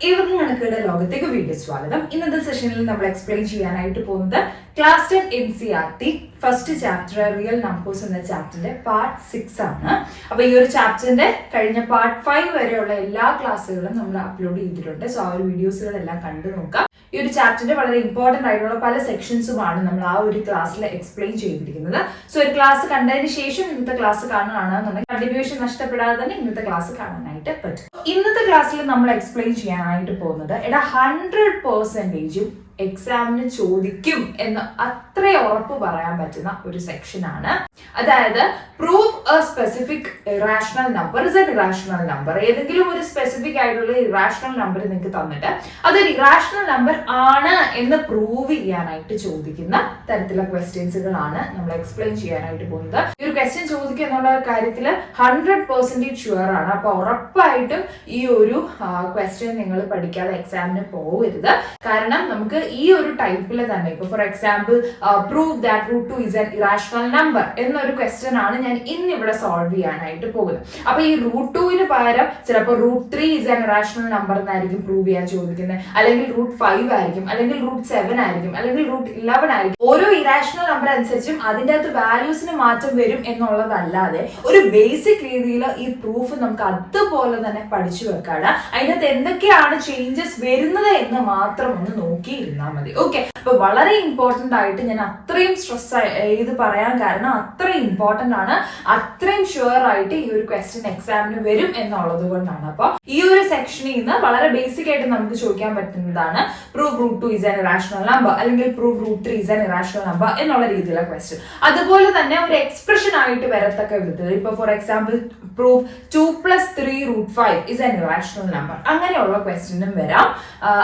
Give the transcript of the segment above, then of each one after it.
ഏവർക്കും കണക്കുകളുടെ ലോകത്തേക്ക് വീണ്ടും സ്വാഗതം. ഇന്നത്തെ സെഷനിൽ നമ്മൾ എക്സ്പ്ലെയിൻ ചെയ്യാനായിട്ട് പോകുന്നത് class 10 NCERT first chapter real numbers എന്ന ചാപ്റ്ററിന്റെ പാർട്ട് 6 ആണ്. അപ്പൊ ഈ ഒരു ചാപ്റ്ററിന്റെ കഴിഞ്ഞ പാർട്ട് 5 വരെയുള്ള എല്ലാ ക്ലാസ്സുകളും നമ്മൾ അപ്ലോഡ് ചെയ്തിട്ടുണ്ട്. സോ ആ ഒരു വീഡിയോസുകളെല്ലാം കണ്ടു നോക്കാം. ഈ ഒരു ചാപ്റ്ററിന്റെ വളരെ ഇമ്പോർട്ടന്റ് ആയിട്ടുള്ള പല സെക്ഷൻസുമാണ് നമ്മൾ ആ ഒരു ക്ലാസ്സിൽ എക്സ്പ്ലെയിൻ ചെയ്തിരിക്കുന്നത്. സോ ഒരു ക്ലാസ് കണ്ടതിന് ശേഷം ഇന്നത്തെ ക്ലാസ് കാണുകയാണെന്നുണ്ടെങ്കിൽ കണ്ടിന്യൂഷൻ നഷ്ടപ്പെടാതെ തന്നെ ഇന്നത്തെ ക്ലാസ് കാണാനായിട്ട് പറ്റും. ഇന്നത്തെ ക്ലാസ്സിൽ നമ്മൾ എക്സ്പ്ലെയിൻ ചെയ്യാനായിട്ട് പോകുന്നത് 100% എക്സാമിന് ചോദിക്കും എന്ന് അത്ര ഉറപ്പ് പറയാൻ പറ്റുന്ന ഒരു സെക്ഷൻ ആണ്. അതായത് prove A specific irrational number is an irrational number. ഏതെങ്കിലും ഒരു സ്പെസിഫിക് ആയിട്ടുള്ള ഇറാഷണൽ നമ്പർ നിങ്ങൾക്ക് തന്നിട്ട് അതൊരു ഇറാഷണൽ നമ്പർ ആണ് എന്ന് പ്രൂവ് ചെയ്യാനായിട്ട് ചോദിക്കുന്ന തരത്തിലുള്ള ക്വസ്റ്റ്യൻസുകളാണ് നമ്മൾ എക്സ്പ്ലെയിൻ ചെയ്യാനായിട്ട് പോകുന്നത്. ഈ ഒരു ക്വസ്റ്റ്യൻ ചോദിക്കുക എന്നുള്ള കാര്യത്തിൽ 100% ഷുവർ ആണ്. അപ്പൊ ഉറപ്പായിട്ടും ഈ ഒരു ക്വസ്റ്റ്യൻ നിങ്ങൾ പഠിക്കാതെ എക്സാമിന് പോകരുത്. കാരണം നമുക്ക് ഈ ഒരു ടൈപ്പിൽ തന്നെ ഇപ്പൊ for example prove that √2 is an irrational number എന്നൊരു ക്വസ്റ്റ്യൻ ആണ് ഞാൻ ഇന്ന് ഇവിടെ സോൾവ് ചെയ്യാനായിട്ട് പോകുന്നത്. അപ്പൊ ഈ √2 പകരം ചിലപ്പോൾ √3 is an irrational number എന്നായിരിക്കും പ്രൂവ് ചെയ്യാൻ ചോദിക്കുന്നത്, അല്ലെങ്കിൽ √5 ആയിരിക്കും, അല്ലെങ്കിൽ √7 ആയിരിക്കും, അല്ലെങ്കിൽ √11 ആയിരിക്കും. ഓരോ ഇറാഷണൽ നമ്പർ അനുസരിച്ചും അതിൻ്റെ അകത്ത് വാല്യൂസിന് മാറ്റം വരും എന്നുള്ളതല്ലാതെ ഒരു ബേസിക് രീതിയിൽ ഈ പ്രൂഫ് നമുക്ക് അതുപോലെ തന്നെ പഠിച്ചു വെക്കാണ്. അതിനകത്ത് എന്തൊക്കെയാണ് ചേഞ്ചസ് വരുന്നത് എന്ന് മാത്രം ഒന്ന് നോക്കിയിരുന്നാൽ മതി. ഓക്കെ, അപ്പൊ വളരെ ഇമ്പോർട്ടന്റ് ആയിട്ട് ഞാൻ അത്രയും സ്ട്രെസ് ചെയ്ത് പറയാൻ കാരണം അത്രയും ഇമ്പോർട്ടന്റ് ആണ്, അത്രയും ഷുവർ ആയിട്ട് ഈ ഒരു ക്വസ്റ്റ്യൻ എക്സാമിന് വരും എന്നുള്ളത് കൊണ്ടാണ്. അപ്പൊ ഈ ഒരു സെക്ഷനിൽ നിന്ന് വളരെ ബേസിക് ആയിട്ട് നമുക്ക് ചോദിക്കാൻ പറ്റുന്നതാണ് prove √2 is an irrational number അല്ലെങ്കിൽ prove √3 is an irrational number എന്നുള്ള രീതിയിലുള്ള ക്വസ്റ്റ്യൻ. അതുപോലെ തന്നെ ഒരു എക്സ്പ്രഷൻ ആയിട്ട് വരത്തക്ക വിധത്തിൽ ഇപ്പൊ for example prove 2 + 3 √5 is an irrational number അങ്ങനെയുള്ള ക്വസ്റ്റ്യനും വരാം.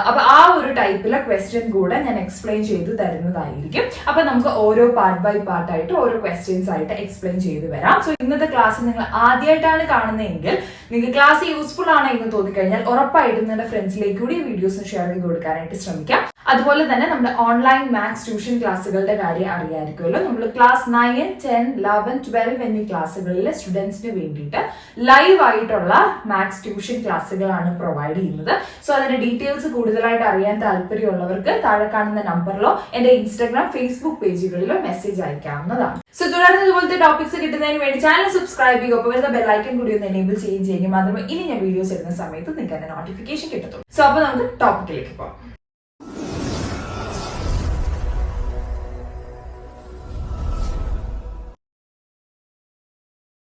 അപ്പൊ ആ ഒരു ടൈപ്പിലെ ക്വസ്റ്റ്യൻ കൂടെ ഞാൻ എക്സ്പ്ലെയിൻ ചെയ്ത് തരുന്നതായിരിക്കും. അപ്പൊ നമുക്ക് ഓരോ പാർട്ട് ബൈ പാർട്ട് ആയിട്ട് ഓരോ ക്വസ്റ്റ്യൻസ് ആയിട്ട് എക്സ്പ്ലെയിൻ ചെയ്ത് വരാം. സോ ഇന്നത്തെ ക്ലാസ് നിങ്ങൾ ആദ്യമായിട്ടാണ് കാണുന്നതെങ്കിൽ നിങ്ങൾക്ക് ക്ലാസ് യൂസ്ഫുൾ ആണ് എന്ന് തോന്നിക്കഴിഞ്ഞാൽ ഉറപ്പായിട്ടും നിങ്ങളുടെ ഫ്രണ്ട്സിലേക്ക് കൂടി വീഡിയോസ് ഷെയർ ചെയ്ത് കൊടുക്കാനായിട്ട് ശ്രമിക്കാം. അതുപോലെ തന്നെ നമ്മുടെ ഓൺലൈൻ മാത്സ് ട്യൂഷൻ ക്ലാസ്സുകളുടെ കാര്യം അറിയാമായിരിക്കുമല്ലോ. നമ്മൾ ക്ലാസ് 9, 10, 11, 12 എന്നീ ക്ലാസ്സുകളിൽ സ്റ്റുഡൻസിന് വേണ്ടിയിട്ട് ലൈവ് ആയിട്ടുള്ള മാത്സ് ട്യൂഷൻ ക്ലാസ്സുകളാണ് പ്രൊവൈഡ് ചെയ്യുന്നത്. സോ അതിന്റെ ഡീറ്റെയിൽസ് കൂടുതലായിട്ട് അറിയാൻ താല്പര്യമുള്ളവർക്ക് താഴെ കാണുന്ന നമ്പറിലോ എന്റെ ഇൻസ്റ്റാഗ്രാം, ഫേസ്ബുക്ക് പേജുകളിലോ മെസ്സേജ് അയക്കാവുന്നതാണ്. സോ തുടർന്ന് ഇതുപോലത്തെ ടോപ്പിക്സ് കിട്ടുന്നതിന് വേണ്ടി ചാനൽ സബ്സ്ക്രൈബ് ചെയ്യുക. അപ്പോൾ വരുന്ന ബെല്ലൈക്കൺ കൂടി ഒന്ന് എനേബിൾ ചെയ്യുമെങ്കിൽ മാത്രമേ ഇനി ഞാൻ വീഡിയോസ് ഇടുന്ന സമയത്ത് നിങ്ങൾക്ക് അതിന്റെ നോട്ടിഫിക്കേഷൻ കിട്ടത്തുള്ളൂ. സോ അപ്പൊ നമുക്ക് ടോപ്പിക്കിലേക്ക് പോകാം.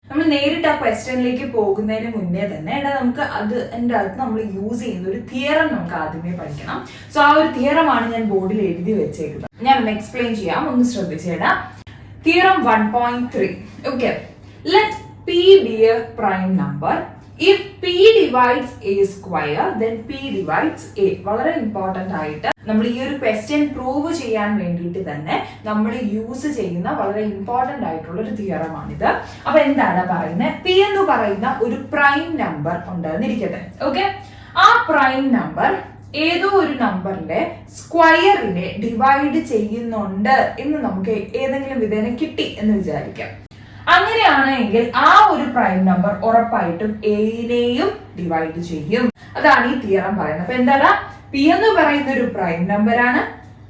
നമ്മൾ നേരിട്ട് ആ ക്വസ്റ്റ്യനിലേക്ക് പോകുന്നതിന് മുന്നേ തന്നെ നമുക്ക് അതിൻ്റെ അകത്ത് നമ്മൾ യൂസ് ചെയ്യുന്ന ഒരു തിയറം നമുക്ക് ആദ്യമേ പഠിക്കണം. സോ ആ ഒരു തിയറമാണ് ഞാൻ ബോർഡിൽ എഴുതി വെച്ചേക്കുന്നത്. ഞാൻ ഒന്ന് എക്സ്പ്ലെയിൻ ചെയ്യാം, ഒന്ന് ശ്രദ്ധിച്ചേടാം. Theorem 1.3. Okay, let P be a prime number if P divides A square then P divides A. വളരെ ഇമ്പോർട്ടന്റ് ആയിട്ട് നമ്മൾ ഈ ഒരു ക്വസ്റ്റ്യൻ പ്രൂവ് ചെയ്യാൻ വേണ്ടിയിട്ട് തന്നെ നമ്മൾ യൂസ് ചെയ്യുന്ന വളരെ ഇമ്പോർട്ടന്റ് ആയിട്ടുള്ള ഒരു തിയറമാണിത്. അപ്പൊ എന്താണ് പറയുന്നത്? P എന്ന് പറയുന്ന ഒരു പ്രൈം നമ്പർ ഉണ്ടെന്നിരിക്കട്ടെ. ഓക്കെ, ആ പ്രൈം നമ്പർ ഏതോ ഒരു നമ്പറിന്റെ സ്ക്വയറിനെ ഡിവൈഡ് ചെയ്യുന്നുണ്ട് എന്ന് നമുക്ക് ഏതെങ്കിലും വിധേന കിട്ടി എന്ന് വിചാരിക്കാം. അങ്ങനെയാണെങ്കിൽ ആ ഒരു പ്രൈം നമ്പർ ഉറപ്പായിട്ടും എയിനെയും ഡിവൈഡ് ചെയ്യും. അതാണ് ഈ തിയറം പറയുന്നത്. അപ്പൊ എന്താണ്? പി എന്ന് പറയുന്ന ഒരു പ്രൈം നമ്പറാണ്.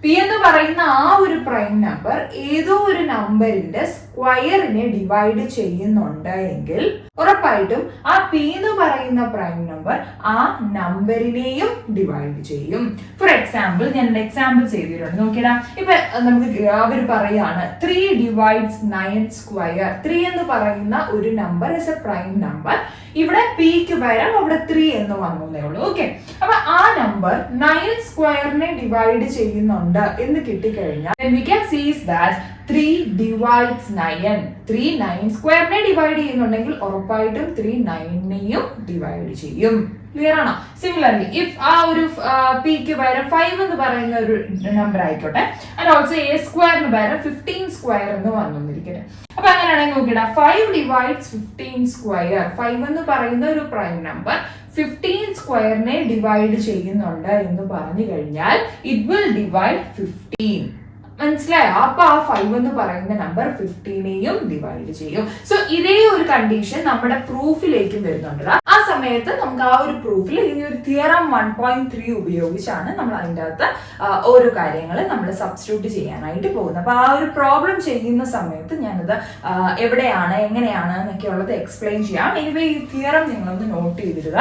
പി എന്ന് പറയുന്ന ആ ഒരു പ്രൈം നമ്പർ ഏതോ ഒരു നമ്പറിന്റെ സ്ക്വയറിനെ ഡിവൈഡ് ചെയ്യുന്നുണ്ട് എങ്കിൽ ഉറപ്പായിട്ടും ആ പി എന്ന് പറയുന്ന പ്രൈം നമ്പർ ആ നമ്പറിനെയും ഡിവൈഡ് ചെയ്യും. ഫോർ എക്സാമ്പിൾ ഞാൻ എക്സാമ്പിൾ ചെയ്തിട്ടുണ്ട്, നോക്കിയാ. ഇപ്പൊ നമുക്ക് അവർ പറയാണ് 3 divides 9 square. 3 എന്ന് പറയുന്ന ഒരു number is A prime number. ഇവിടെ പിക്ക് പകരം അവിടെ 3 എന്ന് വന്നേ ഉള്ളൂ. ഓക്കെ, അപ്പൊ ആ നമ്പർ 9 സ്ക്വയറിനെ ഡിവൈഡ് ചെയ്യുന്നുണ്ട് എന്ന് കിട്ടിക്കഴിഞ്ഞാൽ we can see that 3 divides 9. 3 9 സ്ക്വയറിനെ divide ചെയ്യുന്നുണ്ടെങ്കിൽ ഉറപ്പായിട്ടും 3 9നെയും ഡിവൈഡ് ചെയ്യും. ക്ലിയർ ആണോ? സിമിലർലി ഇഫ് ആ ഒരു പിക്ക് പകരം 5 എന്ന് പറയുന്ന ഒരു നമ്പർ ആയിക്കോട്ടെ, ആൻഡ് ഓൾസോ എ സ്ക്വയറിന് പകരം 15 സ്ക്വയർ എന്ന് വന്നിരിക്കട്ടെ. അപ്പൊ അങ്ങനെയാണെങ്കിൽ നോക്കിയിടാം, 5 divides 15 square. 5 എന്ന് പറയുന്ന ഒരു പ്രൈം നമ്പർ 15 സ്ക്വയറിനെ ഡിവൈഡ് ചെയ്യുന്നുണ്ട് എന്ന് പറഞ്ഞു കഴിഞ്ഞാൽ ഇറ്റ് വിൽ ഡിവൈഡ് 15. മനസ്സിലായോ? അപ്പൊ ആ 5 എന്ന് പറയുന്ന നമ്പർ 15നെയും ഡിവൈഡ് ചെയ്യും. സോ ഇതേ ഒരു കണ്ടീഷൻ നമ്മുടെ പ്രൂഫിലേക്കും വരുന്നുണ്ട്. ആ സമയത്ത് നമുക്ക് ആ ഒരു പ്രൂഫിൽ ഈ ഒരു തിയറം 1.3 ഉപയോഗിച്ചാണ് നമ്മൾ അതിൻ്റെ അകത്ത് ഓരോ കാര്യങ്ങൾ നമ്മൾ സബ്സ്റ്റിറ്റ്യൂട്ട് ചെയ്യാനായിട്ട് പോകുന്നത്. അപ്പൊ ആ ഒരു പ്രോബ്ലം ചെയ്യുന്ന സമയത്ത് ഞാനത് എവിടെയാണ് എങ്ങനെയാണ് എന്നൊക്കെ ഉള്ളത് എക്സ്പ്ലെയിൻ ചെയ്യാം. എനിവേ ഈ തിയറം നിങ്ങളൊന്ന് not ചെയ്തിടുക.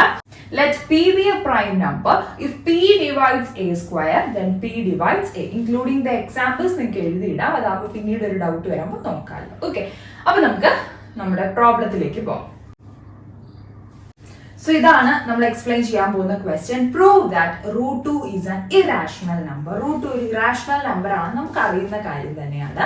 Let P be a prime number if P divides A square then P divides A, including the examples നിങ്ങൾക്ക് എഴുതിയിടാം. അതാകുമ്പോൾ പിന്നീട് ഒരു ഡൗട്ട് വരുമ്പോൾ നോക്കാമല്ലോ. ഓക്കെ, അപ്പൊ നമുക്ക് നമ്മുടെ പ്രോബ്ലത്തിലേക്ക് പോകാം. സോ ഇതാണ് നമ്മൾ എക്സ്പ്ലെയിൻ ചെയ്യാൻ പോകുന്ന question. Prove that √2 is an irrational number. √2 ഒരു ഇറാഷണൽ നമ്പർ ആണ്, നമുക്ക് അറിയുന്ന കാര്യം തന്നെയാണ്.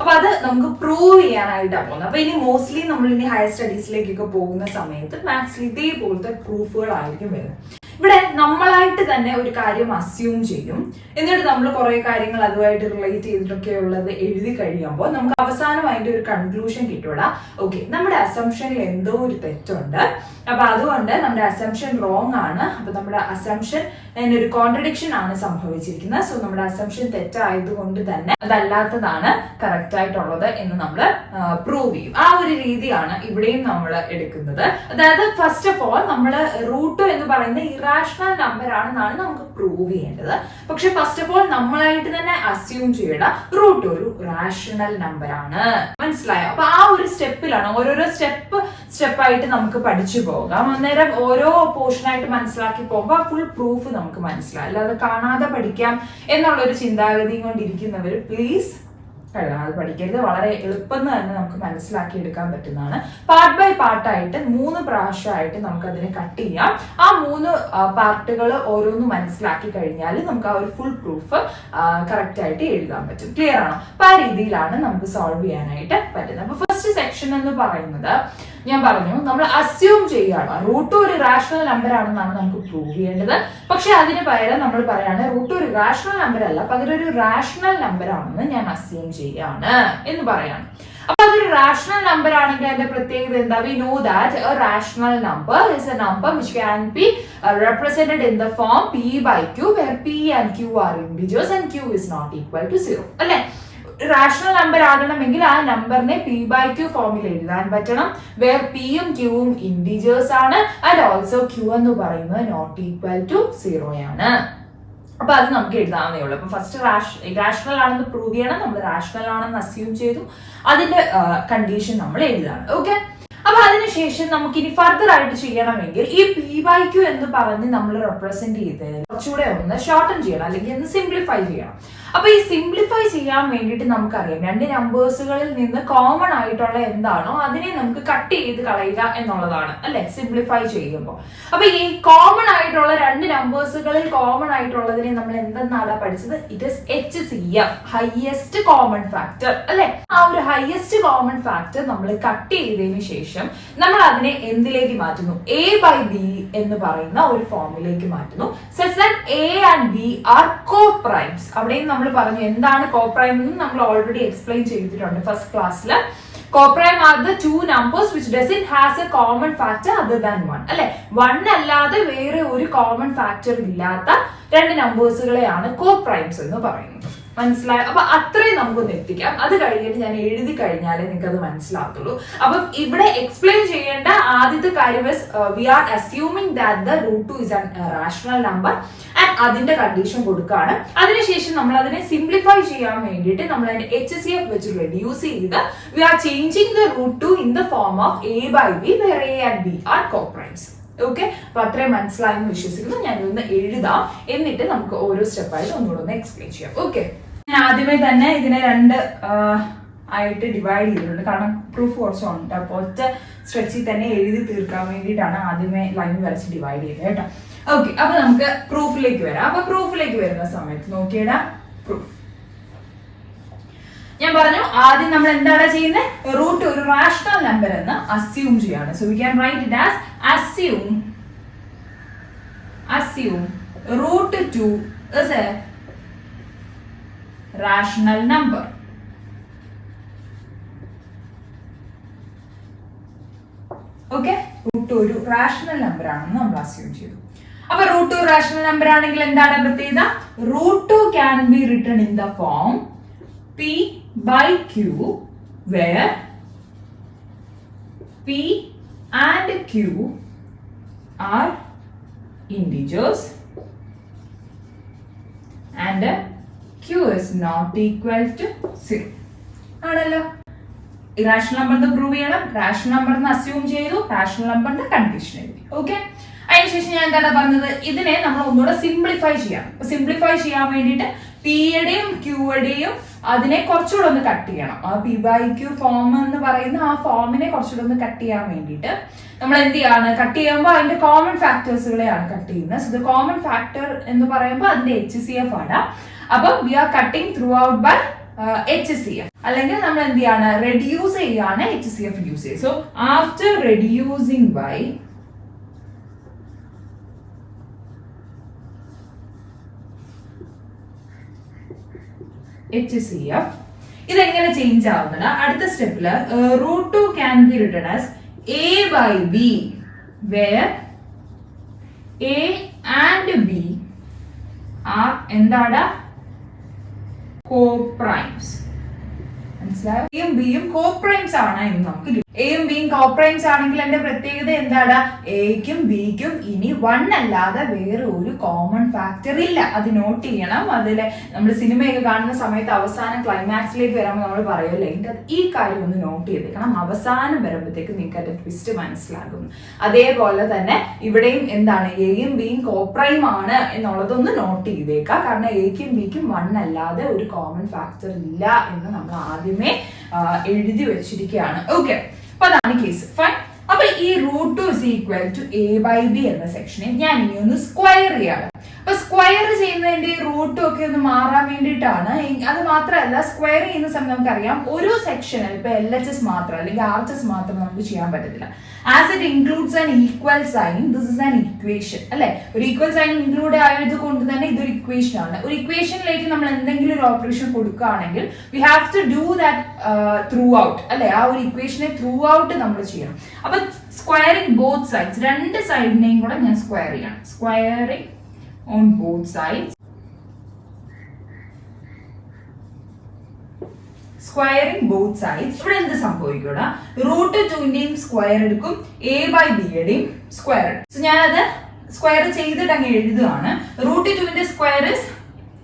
അപ്പൊ അത് നമുക്ക് പ്രൂവ് ചെയ്യാനായിട്ടാണ് പോകുന്നത്. അപ്പൊ ഇനി മോസ്റ്റ്ലി നമ്മൾ ഇനി ഹയർ സ്റ്റഡീസിലേക്കൊക്കെ പോകുന്ന സമയത്ത് മാത്സിൽ ഇതേപോലത്തെ പ്രൂഫുകളായിരിക്കും വരുന്നത്. ഇവിടെ നമ്മളായിട്ട് തന്നെ ഒരു കാര്യം അസ്യൂം ചെയ്യും, എന്നിട്ട് നമ്മൾ കുറെ കാര്യങ്ങൾ അതുമായിട്ട് റിലേറ്റ് ചെയ്തിട്ടൊക്കെ ഉള്ളത് എഴുതി കഴിയുമ്പോൾ നമുക്ക് അവസാനം അതിന്റെ ഒരു കൺക്ലൂഷൻ കിട്ടൂടാ. ഓക്കെ, നമ്മുടെ അസംഷനിൽ എന്തോ ഒരു തെറ്റുണ്ട്, അപ്പൊ അതുകൊണ്ട് നമ്മുടെ അസംഷൻ റോങ് ആണ്, അപ്പൊ നമ്മുടെ അസംഷൻ ഒരു കോൺട്രഡിക്ഷൻ ആണ് സംഭവിച്ചിരിക്കുന്നത്. സോ നമ്മുടെ അസംഷൻ തെറ്റായതുകൊണ്ട് തന്നെ അതല്ലാത്തതാണ് കറക്റ്റ് ആയിട്ടുള്ളത് എന്ന് നമ്മൾ പ്രൂവ് ചെയ്യും. ആ ഒരു രീതിയാണ് ഇവിടെയും നമ്മൾ എടുക്കുന്നത്. അതായത് ഫസ്റ്റ് ഓഫ് ഓൾ നമ്മൾ √2 എന്ന് പറയുന്ന ഇറാഷണൽ നമ്പർ ആണെന്നാണ് നമുക്ക് പ്രൂവ് ചെയ്യേണ്ടത്. പക്ഷെ ഫസ്റ്റ് ഓഫ് ഓൾ നമ്മളായിട്ട് തന്നെ അസ്യൂം ചെയ്യണം √2 ഒരു റാഷണൽ നമ്പർ ആണ്. മനസ്സിലായോ? അപ്പൊ ആ ഒരു സ്റ്റെപ്പിലാണ് ഓരോരോ സ്റ്റെപ്പായിട്ട് നമുക്ക് പഠിച്ചു പോകാം. അന്നേരം ഓരോ പോർഷനായിട്ട് മനസ്സിലാക്കി പോകുമ്പോൾ ഫുൾ പ്രൂഫ് നമുക്ക് മനസ്സിലാവും. അല്ലാതെ കാണാതെ പഠിക്കാം എന്നുള്ളൊരു ചിന്താഗതിയും കൊണ്ടിരിക്കുന്നവർ പ്ലീസ് അത് പഠിക്കരുത്. വളരെ എളുപ്പം തന്നെ നമുക്ക് മനസ്സിലാക്കി എടുക്കാൻ പറ്റുന്നതാണ്. പാർട്ട് ബൈ പാർട്ടായിട്ട് 3 പ്രാവശ്യമായിട്ട് നമുക്ക് അതിനെ കട്ട് ചെയ്യാം. ആ 3 പാർട്ടുകൾ ഓരോന്ന് മനസ്സിലാക്കി കഴിഞ്ഞാൽ നമുക്ക് ആ ഒരു ഫുൾ പ്രൂഫ് കറക്റ്റ് ആയിട്ട് എഴുതാൻ പറ്റും. ക്ലിയർ ആണോ? അപ്പൊ ആ രീതിയിലാണ് നമുക്ക് സോൾവ് ചെയ്യാനായിട്ട് പറ്റുന്നത്. അപ്പൊ ഫസ്റ്റ് സെക്ഷൻ എന്ന് പറയുന്നത് ഞാൻ പറഞ്ഞു നമ്മൾ അസ്യൂം ചെയ്യാണ് √2 ഒരു റാഷണൽ നമ്പർ ആണെന്നാണ് നമുക്ക് പ്രൂവ് ചെയ്യേണ്ടത്. പക്ഷെ അതിന് പകരം നമ്മൾ പറയാണ് √2 ഒരു റാഷണൽ നമ്പർ അല്ല, പകരം ഒരു റാഷണൽ നമ്പർ ആണെന്ന് ഞാൻ അസ്യൂം ചെയ്യാണ് എന്ന് പറയാണ്. അപ്പൊ അതൊരു റാഷണൽ നമ്പർ ആണെങ്കിൽ അതിന്റെ പ്രത്യേകത എന്താ? We know that A rational number is A number which can be represented in the form p/q where p and q are integers and q is not equal to 0. അല്ലെ? Rational number ആകണമെങ്കിൽ ആ നമ്പറിനെ p/q ഫോമിൽ എഴുതാൻ പറ്റണം, where പിയും ക്യൂവും integers ആണ് and also Q എന്ന് പറയുന്നത് നോട്ട് ഈക്വൽ ടു 0 ആണ്. അപ്പൊ അത് നമുക്ക് എഴുതാവുന്നേ ഉള്ളൂ. അപ്പൊ ഫസ്റ്റ് റാഷണൽ ആണെന്ന് പ്രൂവ് ചെയ്യണം, നമ്മൾ റാഷണൽ ആണെന്ന് അസ്യൂം ചെയ്തു, അതിന്റെ കണ്ടീഷൻ നമ്മൾ എഴുതാണ്. ഓക്കെ, അപ്പൊ അതിനുശേഷം നമുക്ക് ഇനി ഫർദർ ആയിട്ട് ചെയ്യണമെങ്കിൽ ഈ p/q എന്ന് പറഞ്ഞ് നമ്മൾ റെപ്രസെന്റ് ചെയ്ത് കുറച്ചുകൂടെ ഒന്ന് ഷോർട്ടൺ ചെയ്യണം, അല്ലെങ്കിൽ ഒന്ന് സിംപ്ലിഫൈ ചെയ്യണം. അപ്പൊ ഈ സിംപ്ലിഫൈ ചെയ്യാൻ വേണ്ടിയിട്ട് നമുക്കറിയാം 2 നമ്പേഴ്സുകളിൽ നിന്ന് കോമൺ ആയിട്ടുള്ള എന്താണോ അതിനെ നമുക്ക് കട്ട് ചെയ്ത് കളയുക എന്നുള്ളതാണ് അല്ലെ സിംപ്ലിഫൈ ചെയ്യുമ്പോൾ. അപ്പൊ ഈ കോമൺ ആയിട്ടുള്ള 2 നമ്പേഴ്സുകളിൽ കോമൺ ആയിട്ടുള്ളതിനെ നമ്മൾ എന്തെന്നാണ് പഠിച്ചത്? It is HCF, highest common factor അല്ലെ. ആ ഒരു ഹയസ്റ്റ് കോമൺ ഫാക്ടർ നമ്മൾ കട്ട് ചെയ്തതിന് ശേഷം നമ്മൾ അതിനെ എന്തിലേക്ക് മാറ്റുന്നു? A/B എന്ന് പറയുന്ന ഒരു ഫോമിലേക്ക് മാറ്റുന്നു. such that A and B are co-primes. അവിടെയും നമ്മൾ പറഞ്ഞു എന്താണ് കോപ്രൈം എന്ന് നമ്മൾ ഓൾറെഡി എക്സ്പ്ലെയിൻ ചെയ്തിട്ടുണ്ട് ഫസ്റ്റ് ക്ലാസ്സിൽ. Coprime are the 2 numbers which doesn't has a common factor other than 1 അല്ലെ. 1 അല്ലാതെ വേറെ ഒരു കോമൺ ഫാക്ടർ ഇല്ലാത്ത 2 നമ്പേഴ്സുകളെയാണ് കോപ്രൈംസ് എന്ന് പറയുന്നത്. മനസ്സിലായോ? അപ്പൊ അത്രയും നമുക്കൊന്ന് എത്തിക്കാം. അത് കഴിഞ്ഞിട്ട് ഞാൻ എഴുതി കഴിഞ്ഞാലേ നിങ്ങൾക്ക് അത് മനസ്സിലാകത്തുള്ളൂ. അപ്പം ഇവിടെ എക്സ്പ്ലെയിൻ ചെയ്യേണ്ട ആദ്യത്തെ കാര്യം we are assuming that the √2 is an rational number and അതിന്റെ കണ്ടീഷൻ കൊടുക്കുകയാണ്. അതിനുശേഷം നമ്മൾ അതിനെ സിംപ്ലിഫൈ ചെയ്യാൻ വേണ്ടിയിട്ട് നമ്മൾ അതിന്റെ HCF വെച്ച് റെഡ്യൂസ് ചെയ്ത് we are changing the √2 in the form of A/B where A and B are co-primes. Okay, അപ്പൊ അത്രയും മനസ്സിലായെന്ന് വിശ്വസിക്കുന്നു. ഞാൻ ഇതൊന്ന് എഴുതാം, എന്നിട്ട് നമുക്ക് ഓരോ സ്റ്റെപ്പായിട്ട് ഒന്നുകൂടെ ഒന്ന് എക്സ്പ്ലെയിൻ ചെയ്യാം. ഓക്കെ, ഞാൻ ആദ്യമേ തന്നെ ഇതിനെ 2 ആയിട്ട് ഡിവൈഡ് ചെയ്തിട്ടുണ്ട്, കാരണം പ്രൂഫ് കുറച്ചുണ്ട്. അപ്പൊ ഒറ്റ സ്ട്രെച്ചിൽ തന്നെ എഴുതി തീർക്കാൻ വേണ്ടിയിട്ടാണ് ആദ്യമേ ലൈൻ വരച്ച് ഡിവൈഡ് ചെയ്തത് കേട്ടോ. ഓക്കെ, അപ്പൊ നമുക്ക് പ്രൂഫിലേക്ക് വരാം. അപ്പൊ പ്രൂഫിലേക്ക് വരുന്ന സമയത്ത് നോക്കിയിടാം പ്രൂഫ്. ഞാൻ പറഞ്ഞു ആദ്യം നമ്മൾ എന്താണ് ചെയ്യുന്നത്? √2 ഒരു റാഷണൽ നമ്പർ എന്ന് അസ്യൂം ചെയ്യാണ്. So we can write it as assume √2 is a rational number. Okay, √2 ഒരു റാഷണൽ നമ്പർ ആണെന്ന് നമ്മൾ അസ്യൂം ചെയ്തു. അപ്പൊ √2 റാഷണൽ നമ്പർ ആണെങ്കിൽ എന്താണ് പ്രത്യേകത? √2 can be written in the form P by Q where P and Q are integers and Q is not equal to 0. ആണല്ലോ. Irrational number prove ചെയ്യണം, റാഷണൽ നമ്പർ അസ്യൂം ചെയ്തു, റാഷണൽ നമ്പറിന്റെ condition എഴുതി. Okay, അതിനുശേഷം ഞാൻ എന്താണ് പറഞ്ഞത്, ഇതിനെ നമ്മൾ ഒന്നുകൂടെ സിംപ്ലിഫൈ ചെയ്യാം. അപ്പൊ സിംപ്ലിഫൈ ചെയ്യാൻ വേണ്ടിയിട്ട് പിയുടെയും ക്യൂയുടെയും അതിനെ കുറച്ചുകൂടെ ഒന്ന് കട്ട് ചെയ്യണം. ആ പി ബൈ ക്യൂ ഫോം എന്ന് പറയുന്ന ആ ഫോമിനെ കുറച്ചുകൂടെ ഒന്ന് കട്ട് ചെയ്യാൻ വേണ്ടിയിട്ട് നമ്മൾ എന്ത് ചെയ്യാണ്, കട്ട് ചെയ്യുമ്പോൾ അതിന്റെ കോമൺ ഫാക്ടേഴ്സുകളെയാണ് കട്ട് ചെയ്യുന്നത്. സോ ദ കോമൺ ഫാക്ടർ എന്ന് പറയുമ്പോൾ അതിന്റെ HCF ആണ്. അപ്പൊ we are cutting throughout by HCF, അല്ലെങ്കിൽ നമ്മൾ എന്ത് ചെയ്യാണ്, റെഡ്യൂസ് ചെയ്യാണ് HCF യൂസ് ചെയ്യുക. So after reducing by HCF, ഇതെങ്ങനെ ചേഞ്ച് ആവുന്നത്, അടുത്ത സ്റ്റെപ്പില് √2 can be written as A by B where A and B are എന്താണ്, കോപ്രൈംസ്. മനസ്സിലായോ? എയും ബിയും കോപ്രൈംസ് ആണ് എന്ന് നമുക്ക് കിട്ടും. എയും ബിയും കോപ്രൈംസ് ആണെങ്കിൽ എന്റെ പ്രത്യേകത എന്താണ്, എക്കും ബിക്കും ഇനി 1 അല്ലാതെ വേറെ ഒരു കോമൺ ഫാക്ടർ ഇല്ല. അത് നോട്ട് ചെയ്യണം. അതിലെ നമ്മൾ സിനിമയൊക്കെ കാണുന്ന സമയത്ത് അവസാനം ക്ലൈമാക്സിലേക്ക് വരുമ്പോൾ നമ്മൾ പറയുമല്ലേ, ഈ കാര്യം ഒന്ന് നോട്ട് ചെയ്തേക്കണം. അവസാനം വരുമ്പോഴത്തേക്ക് നിങ്ങൾക്ക് അതിന്റെ ട്വിസ്റ്റ് മനസ്സിലാകും. അതേപോലെ തന്നെ ഇവിടെയും എന്താണ്, എയും ബിയും കോപ്രൈം ആണ് എന്നുള്ളതൊന്ന് നോട്ട് ചെയ്തേക്കാം. കാരണം എക്കും ബിക്കും 1 അല്ലാതെ ഒരു കോമൺ ഫാക്ടർ ഇല്ല എന്ന് നമ്മൾ ആദ്യമേ എഴുതി വെച്ചിരിക്കുകയാണ്. ഓക്കെ, അപ്പൊ അതാണ് കേസ്. ഫൈൻ. അപ്പൊ ഈ √2 is equal to A by B എന്ന സെക്ഷനെ ഞാൻ ഇനി ഒന്ന് സ്ക്വയർ ചെയ്യാണ്. അപ്പൊ സ്ക്വയർ ചെയ്യുന്നതിന്റെ √2 ഒക്കെ ഒന്ന് മാറാൻ വേണ്ടിയിട്ടാണ്. അത് മാത്രമല്ല, സ്ക്വയർ ചെയ്യുന്ന സമയത്ത് നമുക്കറിയാം ഒരു സെക്ഷനിൽ ഇപ്പൊ LHS മാത്രം അല്ലെങ്കിൽ RHS മാത്രം നമുക്ക് ചെയ്യാൻ പറ്റത്തില്ല. As it includes an equal sign, this is an equation അല്ലെ. ഒരു ഈക്വൽ സൈൻ ഇൻക്ലൂഡ് ആയത് കൊണ്ട് തന്നെ ഇതൊരു ഇക്വേഷൻ ആണ്. ഒരു ഇക്വേഷനിലേക്ക് നമ്മൾ എന്തെങ്കിലും ഒരു ഓപ്പറേഷൻ കൊടുക്കുകയാണെങ്കിൽ we have to do that throughout അല്ലെ. ആ ഒരു ഇക്വേഷനെ ത്രൂ ഔട്ട് നമ്മൾ ചെയ്യണം. അപ്പൊ സ്ക്വയറിംഗ് ബോത്ത് സൈഡ്സ്, രണ്ട് സൈഡിനെയും കൂടെ ഞാൻ സ്ക്വയർ ചെയ്യണം. Squaring on both sides, squaring both sides. ഇവിടെ എന്ത് സംഭവിക്കൂടാ, √2ന്റെയും സ്ക്വയർ എടുക്കും, A by B യുടെയും സ്ക്വയർ എടുക്കും. സോ ഞാനത് സ്ക്വയർ ചെയ്തിട്ട് അങ്ങ് എഴുതുകയാണ്. √2ന്റെ സ്ക്വയർ ഇസ്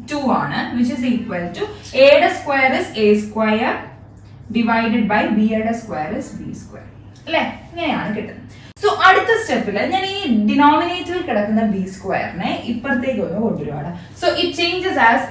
2 ആണ്, which is equal to A യുടെ square is A square divided by B യുടെ സ്ക്വയർ ഇസ് B സ്ക്വയർ അല്ലെ. ഇങ്ങനെയാണ് കിട്ടുന്നത്. സോ അടുത്ത സ്റ്റെപ്പിൽ ഞാൻ ഈ ഡിനോമിനേറ്ററിൽ കിടക്കുന്ന ബി സ്ക്വയറിനെ ഇപ്പുറത്തേക്ക് ഒന്ന് കൊണ്ടുവരുവാണ്. So it changes as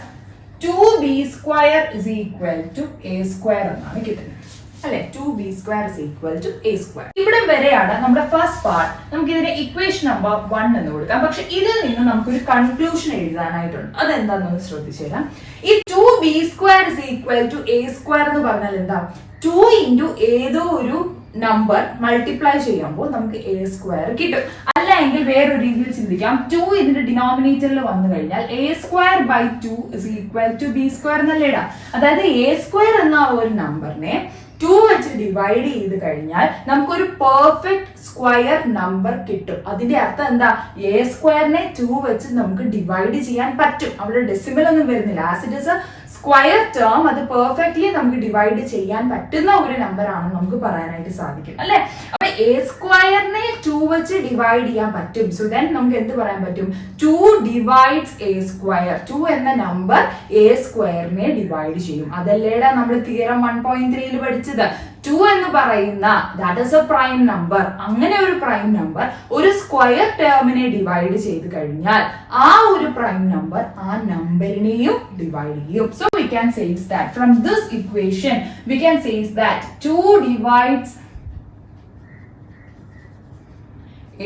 2b square is equal to A square എന്നാണ് കിട്ടുന്നത് അല്ലെ. 2b square is equal to A square. ഇവിടെ വരെയാണ് നമ്മുടെ ഫസ്റ്റ് പാർട്ട്. നമുക്ക് ഇതിന്റെ ഇക്വേഷൻ നമ്പർ 1 എന്ന് കൊടുക്കാം. പക്ഷെ ഇതിൽ നിന്ന് നമുക്കൊരു കൺക്ലൂഷൻ എഴുതാനായിട്ടുണ്ട്. അതെന്താണെന്ന് ശ്രദ്ധിച്ചുതരാം. ഈ 2b square is equal to A square എന്ന് പറഞ്ഞാൽ എന്താ, 2 ഇൻറ്റു ഏതോ ഒരു നമ്പർ മൾട്ടിപ്ലൈ ചെയ്യുമ്പോൾ നമുക്ക് A സ്ക്വയർ കിട്ടും. അല്ലെങ്കിൽ വേറൊരു രീതിയിൽ ചിന്തിക്കാം, 2 ഇതിന്റെ ഡിനോമിനേറ്ററിൽ വന്നു കഴിഞ്ഞാൽ A square by 2 is equal to B square എന്നല്ലേ ഇടാം. അതായത് A സ്ക്വയർ എന്ന ഒരു നമ്പറിനെ 2 വെച്ച് ഡിവൈഡ് ചെയ്ത് കഴിഞ്ഞാൽ നമുക്കൊരു പെർഫെക്റ്റ് സ്ക്വയർ നമ്പർ കിട്ടും. അതിന്റെ അർത്ഥം എന്താ, A സ്ക്വയറിനെ 2 വെച്ച് നമുക്ക് ഡിവൈഡ് ചെയ്യാൻ പറ്റും. അവിടെ ഡെസിമൽ ഒന്നും വരുന്നില്ല. As it is A square term, അത് പെർഫെക്റ്റ്ലി നമുക്ക് ഡിവൈഡ് ചെയ്യാൻ പറ്റുന്ന ഒരു നമ്പർ ആണെന്ന് നമുക്ക് പറയാനായിട്ട് സാധിക്കും അല്ലെ. അപ്പൊ A സ്ക്വയറിനെ 2 വെച്ച് ഡിവൈഡ് ചെയ്യാൻ പറ്റും. സോ ദെൻ നമുക്ക് എന്ത് പറയാൻ പറ്റും, 2 ഡിവൈഡ്സ് A സ്ക്വയർ. 2 എന്ന നമ്പർ A സ്ക്വയറിനെ ഡിവൈഡ് ചെയ്യും. അതല്ലേടാ നമ്മൾ തിയറം 1.3 പഠിച്ചത്. 2 എന്ന് പറയുന്ന that is A prime number. അങ്ങനെ ഒരു പ്രൈം നമ്പർ ഒരു സ്ക്വയർ ടേമിനെ ഡിവൈഡ് ചെയ്ത് കഴിഞ്ഞാൽ ആ ഒരു പ്രൈം നമ്പർ ആ നമ്പറിനെയും ഡിവൈഡ് ചെയ്യും. So we can say that from this equation we can say that 2 divides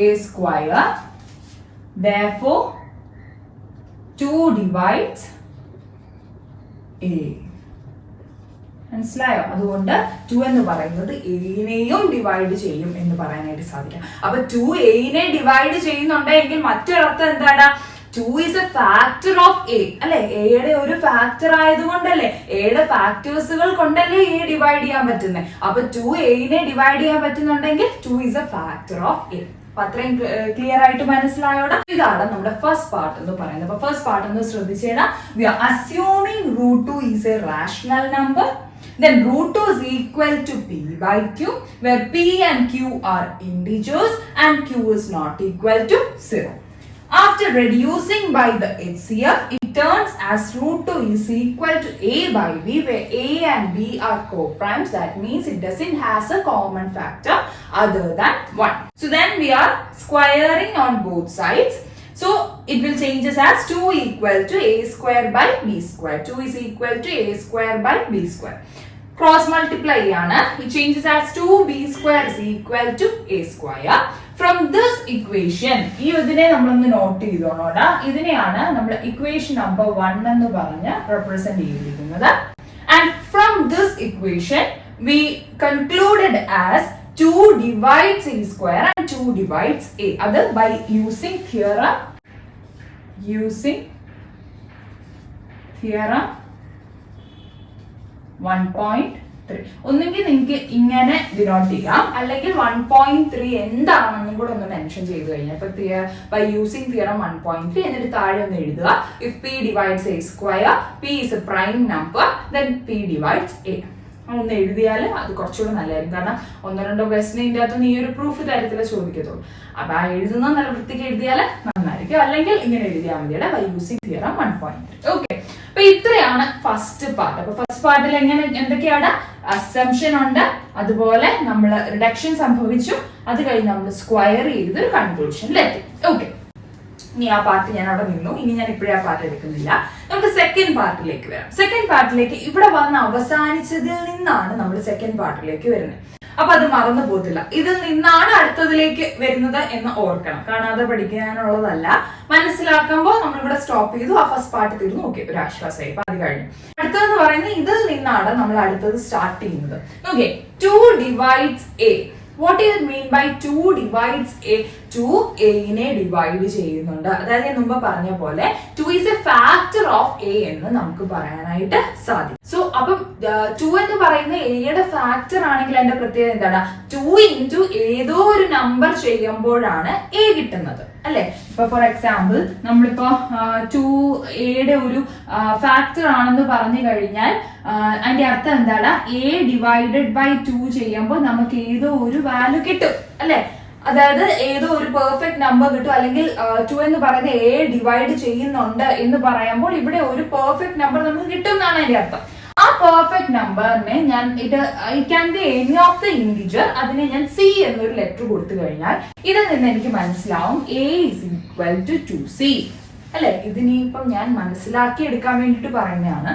A square, therefore 2 divides A. മനസ്സിലായോ? അതുകൊണ്ട് 2 എന്ന് പറയുന്നത് എനെയും ഡിവൈഡ് ചെയ്യും എന്ന് പറയാനായിട്ട് സാധിക്കും. അപ്പൊ 2 എനെ ഡിവൈഡ് ചെയ്യുന്നുണ്ടെങ്കിൽ മറ്റൊരർത്ഥം എന്താണ്, 2 is a factor of A അല്ലെ. എയുടെ ഒരു ഫാക്ടർ ആയതുകൊണ്ടല്ലേ, എയുടെ ഫാക്ടേഴ്സുകൾ കൊണ്ടല്ലേ എ ഡിവൈഡ് ചെയ്യാൻ പറ്റുന്നത്. അപ്പൊ 2 എനെ ഡിവൈഡ് ചെയ്യാൻ പറ്റുന്നുണ്ടെങ്കിൽ 2 is a factor of A. അപ്പൊ അത്രയും ക്ലിയർ ആയിട്ട് മനസ്സിലായോടാ? ഇതാണ് നമ്മുടെ ഫസ്റ്റ് പാർട്ട് എന്ന് പറയുന്നത്. അപ്പൊ ഫസ്റ്റ് പാർട്ട് ഒന്ന് ശ്രദ്ധിച്ചേടാ. We are assuming root 2 is a rational number. Then root 2 is equal to p by q, where p and q are integers and q is not equal to 0. After reducing by the HCF, it turns as root 2 is equal to a by b, where a and b are co-primes. That means it doesn't has a common factor other than 1. So then we are squaring on both sides. So it will changes as 2 equal to a square by b square. 2 is equal to a square by b square. Cross multiply ആണ്. It changes as 2b square is equal to a square. From this equation, ഈ ഇതിനെ നമ്മളൊന്ന് not ചെയ്തോണോടാ. ഇതിനെയാണ് നമ്മൾ equation number 1 എന്ന് പറഞ്ഞ് represent ചെയ്തിരിക്കുന്നത്. And from this equation, we concluded as 2 divides a square and 2 divides a. അത് by using theorem 1.3. ഒന്നുകിൽ നിങ്ങൾക്ക് ഇങ്ങനെ ഡിനോട്ട് ചെയ്യാം, അല്ലെങ്കിൽ 1.3 എന്താണെന്നും കൂടെ ഒന്ന് മെൻഷൻ ചെയ്ത് കഴിഞ്ഞാൽ ഇപ്പൊ ബൈ യൂസിങ് തിയറം 1.3 എന്നിട്ട് താഴെ ഒന്ന് എഴുതുക. If p divides a square, p is a prime number, then p divides a. ഒന്ന് എഴുതിയാൽ അത് കുറച്ചുകൂടെ നല്ലതായിരിക്കും. കാരണം ഒന്നോ രണ്ടോ ക്വസ്റ്റിന് ഇതിൻ്റെ അകത്ത് ഈ ഒരു പ്രൂഫ് തരത്തിലേ ചോദിക്കത്തുള്ളൂ. അപ്പൊ ആ എഴുതുന്ന നല്ല വൃത്തിക്ക് എഴുതിയാൽ നന്നായിരിക്കും, അല്ലെങ്കിൽ ഇങ്ങനെ എഴുതിയാൽ മതിയുടെ ബൈ യൂസിങ് തിയറം 1.3. ഓക്കെ, അപ്പൊ ഇത്രയാണ് ഫസ്റ്റ് പാർട്ട്. അപ്പൊ ഫസ്റ്റ് പാർട്ടിൽ എങ്ങനെ എന്തൊക്കെയാണ് അസംഷൻ ഉണ്ട്, അതുപോലെ നമ്മൾ റിഡക്ഷൻ സംഭവിച്ചു, അത് കഴിഞ്ഞ് നമ്മൾ സ്ക്വയർ ചെയ്ത് ഒരു കൺക്ലൂഷനിലെത്തി. ഓക്കെ, ഇനി ആ പാർട്ട് ഞാൻ അവിടെ നിന്നു. ഇനി ഞാൻ ഇപ്പോഴേ ആ പാർട്ട് എടുക്കുന്നില്ല. നമുക്ക് സെക്കൻഡ് പാർട്ടിലേക്ക് വരാം. സെക്കൻഡ് പാർട്ടിലേക്ക് ഇവിടെ വന്ന് അവസാനിച്ചതിൽ നിന്നാണ് നമ്മൾ സെക്കൻഡ് പാർട്ടിലേക്ക് വരുന്നത്. അപ്പൊ അത് മറന്നു പോകത്തില്ല. ഇതിൽ നിന്നാണ് അടുത്തതിലേക്ക് വരുന്നത് എന്ന് ഓർക്കണം. കാണാതെ പഠിക്കാനുള്ളതല്ല. മനസ്സിലാക്കുമ്പോൾ നമ്മളിവിടെ സ്റ്റോപ്പ് ചെയ്തു, ആ ഫസ്റ്റ് പാർട്ട് തീർന്നു. ഓക്കെ, ഒരു ആശ്വാസമായി. അപ്പൊ അത് കഴിഞ്ഞു. അടുത്തതെന്ന് പറയുന്നത് ഇതിൽ നിന്നാണ് നമ്മൾ അടുത്തത് സ്റ്റാർട്ട് ചെയ്യുന്നത്. Okay, 2 divides a. What do you mean by 2 divides a? 2 a നെ ഡിവൈഡ് ചെയ്യുന്നുണ്ട്. അതായത് ഞാൻ മുമ്പ് പറഞ്ഞ പോലെ 2 is a factor of a എന്ന് നമുക്ക് പറയാനായിട്ട് സാധിക്കും. സോ അപ്പം 2 എന്ന് പറയുന്ന എയുടെ ഫാക്ടർ ആണെങ്കിൽ അതിന്റെ പ്രത്യേകത എന്താണ്? 2 into ഏതോ ഒരു നമ്പർ ചെയ്യുമ്പോഴാണ് a കിട്ടുന്നത്, അല്ലെ? ഇപ്പൊ ഫോർ എക്സാമ്പിൾ നമ്മളിപ്പോ 2 എയുടെ ഒരു ഫാക്ടർ ആണെന്ന് പറഞ്ഞു കഴിഞ്ഞാൽ അതിന്റെ അർത്ഥം എന്താണ്? a ഡിവൈഡഡ് ബൈ 2 ചെയ്യുമ്പോൾ നമുക്ക് ഏതോ ഒരു വാല്യൂ കിട്ടും, അല്ലെ? അതായത് ഏതോ ഒരു പെർഫെക്റ്റ് നമ്പർ കിട്ടും, അല്ലെങ്കിൽ 2 എന്ന് പറയുന്നത് a ഡിവൈഡ് ചെയ്യുന്നുണ്ട് എന്ന് പറയുമ്പോൾ ഇവിടെ ഒരു പെർഫെക്റ്റ് നമ്പർ നമുക്ക് കിട്ടും എന്നാണ് അതിന്റെ അർത്ഥം. ആ പെർഫെക്റ്റ് നമ്പറിനെ ഞാൻ it can be any of the integer, അതിനെ ഞാൻ c എന്നൊരു ലെറ്റർ കൊടുത്തു കഴിഞ്ഞാൽ ഇതിൽ നിന്ന് എനിക്ക് മനസ്സിലാവും a is equal to 2c, അല്ലെ? ഇതിനിപ്പം ഞാൻ മനസ്സിലാക്കി എടുക്കാൻ വേണ്ടിട്ട് പറയുന്നതാണ്.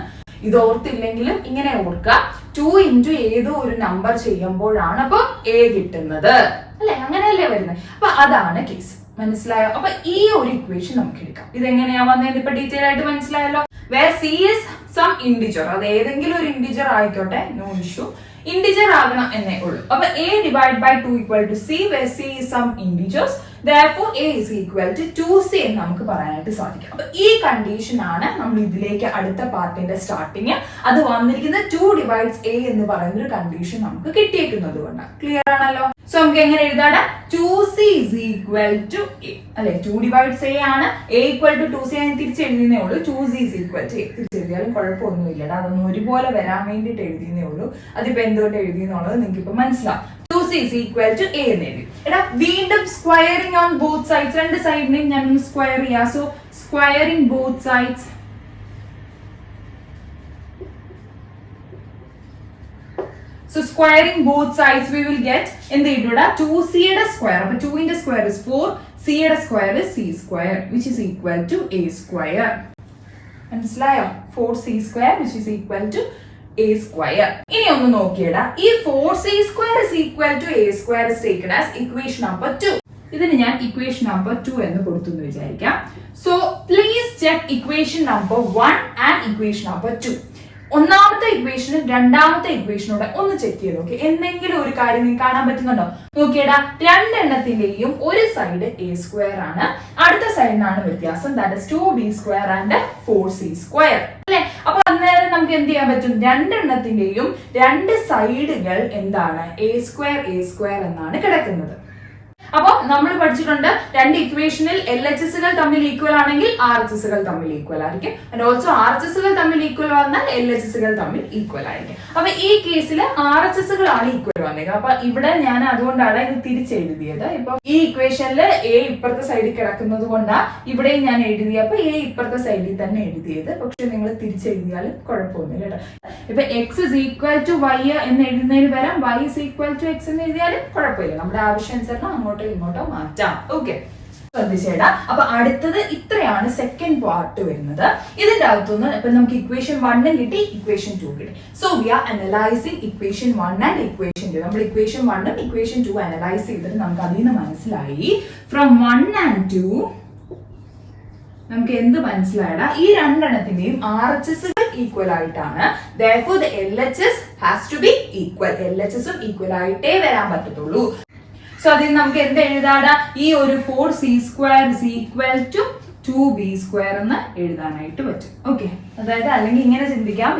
ഇത് ഓർത്തില്ലെങ്കിലും ഇങ്ങനെ ഓർക്കുക. 2 into ഏതോ ഒരു നമ്പർ ചെയ്യുമ്പോഴാണ് അപ്പൊ a കിട്ടുന്നത്, അല്ലെ? അങ്ങനെയല്ലേ വരുന്നത്. അപ്പൊ അതാണ് കേസ്. മനസ്സിലായോ? അപ്പൊ ഈ ഒരു ഇക്വേഷൻ നമുക്ക് എടുക്കാം. ഇതെങ്ങനെയാ വന്നതെന്ന് ഇപ്പൊ ഡീറ്റെയിൽ ആയിട്ട് മനസ്സിലായല്ലോ. Where c is some integer, അത് ഏതെങ്കിലും ഒരു ഇന്റിജർ ആയിക്കോട്ടെ, നോ ഇഷ്യൂ, ഇന്റിജർ ആകണം എന്നേ ഉള്ളൂ. അപ്പൊ a divided by 2 equal to c, where c is some integers, therefore a is equal to 2c എന്ന് നമുക്ക് പറയാനായിട്ട് സാധിക്കും. അപ്പൊ ഈ കണ്ടീഷൻ ആണ് നമ്മൾ ഇതിലേക്ക് അടുത്ത പാർട്ടിന്റെ സ്റ്റാർട്ടിങ്. അത് വന്നിരിക്കുന്നത് 2 divides a എന്ന് പറയുന്ന ഒരു കണ്ടീഷൻ നമുക്ക് കിട്ടിയേക്കുന്നത് കൊണ്ടാണ്. ക്ലിയർ ആണല്ലോ? സോ നമുക്ക് എങ്ങനെ എഴുതാടാ? 2c is equal to a, അല്ലെ? 2 divides a ആണ്, a equal to 2c ഞാൻ തിരിച്ചെഴുതിയേ ഉള്ളൂ. 2c is equal to a തിരിച്ചെഴുതിയാലും കുഴപ്പമൊന്നുമില്ലടാ. അതൊന്നും ഒരുപോലെ വരാൻ വേണ്ടിയിട്ട് എഴുതിയേ ഉള്ളൂ. അതിപ്പോ എന്തുകൊണ്ട് എഴുതിയെന്നുള്ളത് നിങ്ങൾക്ക് ഇപ്പൊ മനസ്സിലാവും. 2c is equal to a എന്ന് എഴുതി. എടാ, വീണ്ടും സ്ക്വയറിംഗ് ഓൺ ബോത്ത് സൈഡ്സ്, രണ്ട് സൈഡിനെയും ഞാൻ ഒന്ന് സ്ക്വയർ ചെയ്യാം. So squaring both sides, so squaring both sides we will get എന്ത് കിട്ടൂടാ? 2c യുടെ സ്ക്വയർ. അപ്പൊ 2 ന്റെ സ്ക്വയർ is 4, c യുടെ square is c square, which is equal to a square. മനസ്സിലായോ? 4c square which is equal to a square. ഇനി ഒന്ന് നോക്കിയടാ, ഈ 4c square is equal to a square is taken as equation number 2. ഇതിന് ഞാൻ equation number 2 എന്ന് കൊടുത്തു എന്ന് വിചാരിക്കാം. So please check equation number 1 and equation number 2. ഒന്നാമത്തെ ഇക്വേഷനും രണ്ടാമത്തെ ഇക്വേഷനോടെ ഒന്ന് ചെക്ക് ചെയ്ത് നോക്കി. എന്തെങ്കിലും ഒരു കാര്യം നിങ്ങൾക്ക് കാണാൻ പറ്റുന്നുണ്ടോ? നോക്കിയടാ, രണ്ടെണ്ണത്തിന്റെയും ഒരു സൈഡ് a സ്ക്വയർ ആണ്, അടുത്ത സൈഡിനാണ് വ്യത്യാസം. That is 2b square and 4c square, അല്ലെ? അപ്പൊ അന്നേരം നമുക്ക് എന്ത് ചെയ്യാൻ പറ്റും? രണ്ടെണ്ണത്തിന്റെയും രണ്ട് സൈഡുകൾ എന്താണ്? a സ്ക്വയർ എന്നാണ് കിടക്കുന്നത്. അപ്പൊ നമ്മൾ പഠിച്ചിട്ടുണ്ട് രണ്ട് ഇക്വേഷനിൽ LHSകൾ തമ്മിൽ ഈക്വൽ ആണെങ്കിൽ RHSകൾ തമ്മിൽ ഈക്വൽ ആയിരിക്കും. ആൻഡ് ഓൾസോ RHSകൾ തമ്മിൽ ഈക്വൽ വന്നാൽ LHSകൾ തമ്മിൽ ഈക്വൽ ആയിരിക്കും. അപ്പൊ ഈ കേസിൽ RHSകളാണ് ഈക്വൽ വന്നേക്കുക. അപ്പൊ ഇവിടെ ഞാൻ അതുകൊണ്ടാണ് ഇത് തിരിച്ചെഴുതിയത്. ഇപ്പൊ ഈ ഇക്വേഷനിൽ A ഇപ്പുറത്തെ സൈഡിൽ കിടക്കുന്നത് കൊണ്ടാണ് ഇവിടെയും ഞാൻ എഴുതിയപ്പോ A ഇപ്പുറത്തെ സൈഡിൽ തന്നെ എഴുതിയത്. പക്ഷെ നിങ്ങൾ തിരിച്ചെഴുതിയാലും കുഴപ്പമൊന്നുമില്ല കേട്ടോ. ഇപ്പൊ x is equal to y എന്ന് എഴുതുന്നതിന് പകരം y is equal to x എന്ന് എഴുതിയാലും കുഴപ്പമില്ല. നമ്മുടെ ആവശ്യാനുസരണം അങ്ങോട്ടോ ഇങ്ങോട്ടോ മാറ്റാം. ഓക്കെ, ശ്രദ്ധിച്ചേടാ. അപ്പൊ അടുത്തത് ഇത്രയാണ് സെക്കൻഡ് പാർട്ട് വരുന്നത്. ഇതിന്റെ അകത്തുനിന്ന് ഇപ്പൊ നമുക്ക് ഇക്വേഷൻ 1 കിട്ടി, ഇക്വേഷൻ 2 കിട്ടി. So we are analysing equation 1 and equation 2. നമ്മൾ ഇക്വേഷൻ 1 ഉം ഇക്വേഷൻ 2 അനലൈസ് ചെയ്തിട്ട് നമുക്ക് അതിൽ നിന്ന് മനസ്സിലായി ഫ്രം 1 and 2 നമുക്ക് എന്ത് മനസ്സിലായടാ, ഈ രണ്ടെണ്ണത്തിന്റെയും RHSകൾ ഈക്വൽ ആയിട്ടാണ്. therefore the LHS has to be equal. LHS ഉം ഈക്വൽ ആയിട്ടേ വരാൻ പറ്റത്തുള്ളൂ. സോ അതിൽ നമുക്ക് എന്ത് എഴുതാടാ, ഈ ഒരു 4c² is equal to 2b² എന്ന് എഴുതാനായിട്ട് പറ്റും. ഓക്കെ, അതായത് അല്ലെങ്കിൽ ഇങ്ങനെ ചിന്തിക്കാം,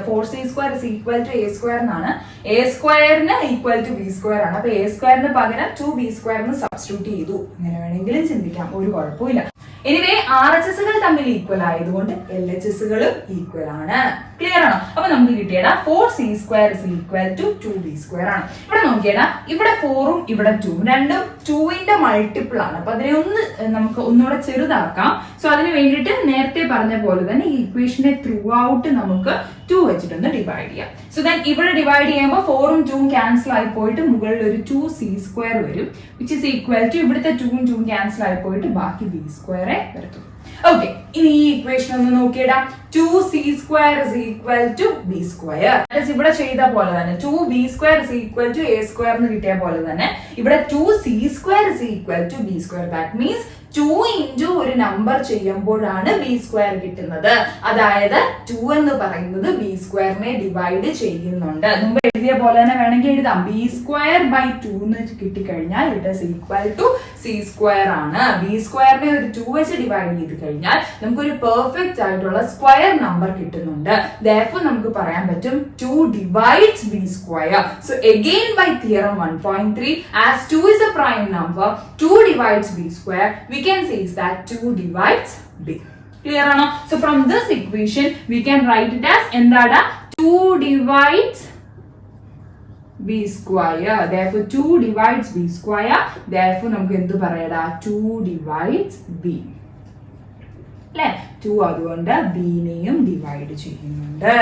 4c² is equal to a² എന്നാണ്. a² ഈക്വൽ ടു b² ആണ്. അപ്പൊ a² പകരം 2b² എന്ന് സബ്സ്റ്റിറ്റ്യൂട്ട് ചെയ്തു. ഇങ്ങനെ വേണമെങ്കിലും ചിന്തിക്കാം, ഒരു കുഴപ്പമില്ല. എനിവേ RHSകൾ തമ്മിൽ ഈക്വൽ ആയതുകൊണ്ട് LHSകളും ഈക്വൽ ആണ്. ക്ലിയർ ആണോ? അപ്പൊ നമുക്ക് കിട്ടിയടാ 4c² is equal to 2b² ആണ്. ഇവിടെ നോക്കിയടാ, ഇവിടെ 4ഉം ഇവിടെ 2ഉം രണ്ടും 2ന്റെ മൾട്ടിപ്പിൾ ആണ്. അപ്പൊ അതിനെ നമുക്ക് ഒന്നുകൂടെ ചെറുതാക്കാം. സോ അതിന് വേണ്ടിയിട്ട് നേരത്തെ പറഞ്ഞ പോലെ തന്നെ ഈ ഇക്വേഷനെ ത്രൂ ഔട്ട് നമുക്ക് 2 വെച്ചിട്ടൊന്ന് ഡിവൈഡ് ചെയ്യാം. സോ ദെൻ ഇവിടെ ഡിവൈഡ് ചെയ്യുമ്പോൾ 4ഉം 2ഉം ക്യാൻസൽ ആയി പോയിട്ട് മുകളിൽ ഒരു 2c² വരും, വിച്ച് ഇസ് ഈക്വൽ ടു ഇവിടുത്തെ 2ഉം 2ഉം ക്യാൻസൽ ആയി പോയിട്ട് ബാക്കി b² വരത്തും. ഓക്കെ, ഇനി ഈ ഇക്വേഷൻ ഒന്ന് നോക്കിയിടാ. 2c² is equal to b². ഇവിടെ ചെയ്ത പോലെ തന്നെ 2b² is equal to a² എന്ന് കിട്ടിയ പോലെ തന്നെ ഇവിടെ 2c² is equal to b². That means 2 into ഒരു നമ്പർ ചെയ്യുമ്പോഴാണ് b² കിട്ടുന്നത്. അതായത് 2 എന്ന് പറയുന്നത് b² ഡിവൈഡ് ചെയ്യുന്നുണ്ട്. മുമ്പ് എഴുതിയ പോലെ തന്നെ വേണമെങ്കിൽ എഴുതാം. b² 2 എന്ന് കിട്ടിക്കഴിഞ്ഞാൽ it is equal to c² ആണ്. b² ഒരു 2 വെച്ച് ഡിവൈഡ് ചെയ്ത് കഴിഞ്ഞാൽ നമുക്കൊരു പെർഫെക്റ്റ് ആയിട്ടുള്ള സ്ക്വയർ നമ്പർ കിട്ടുന്നുണ്ട്. therefore നമുക്ക് പറയാൻ പറ്റും 2 divides b². so again by theorem 1.3, as 2 is a prime number, 2 divides b². we can say is that 2 divides b. clear ആണോ? so from this equation we can write it as endada 2 divides b². therefore 2 divides b². therefore നമുക്ക് എന്ത് പറയടാ, 2 divides b. അല്ലേ? 2 അതുകൊണ്ട് b നെയും divide ചെയ്യുന്നുണ്ട്.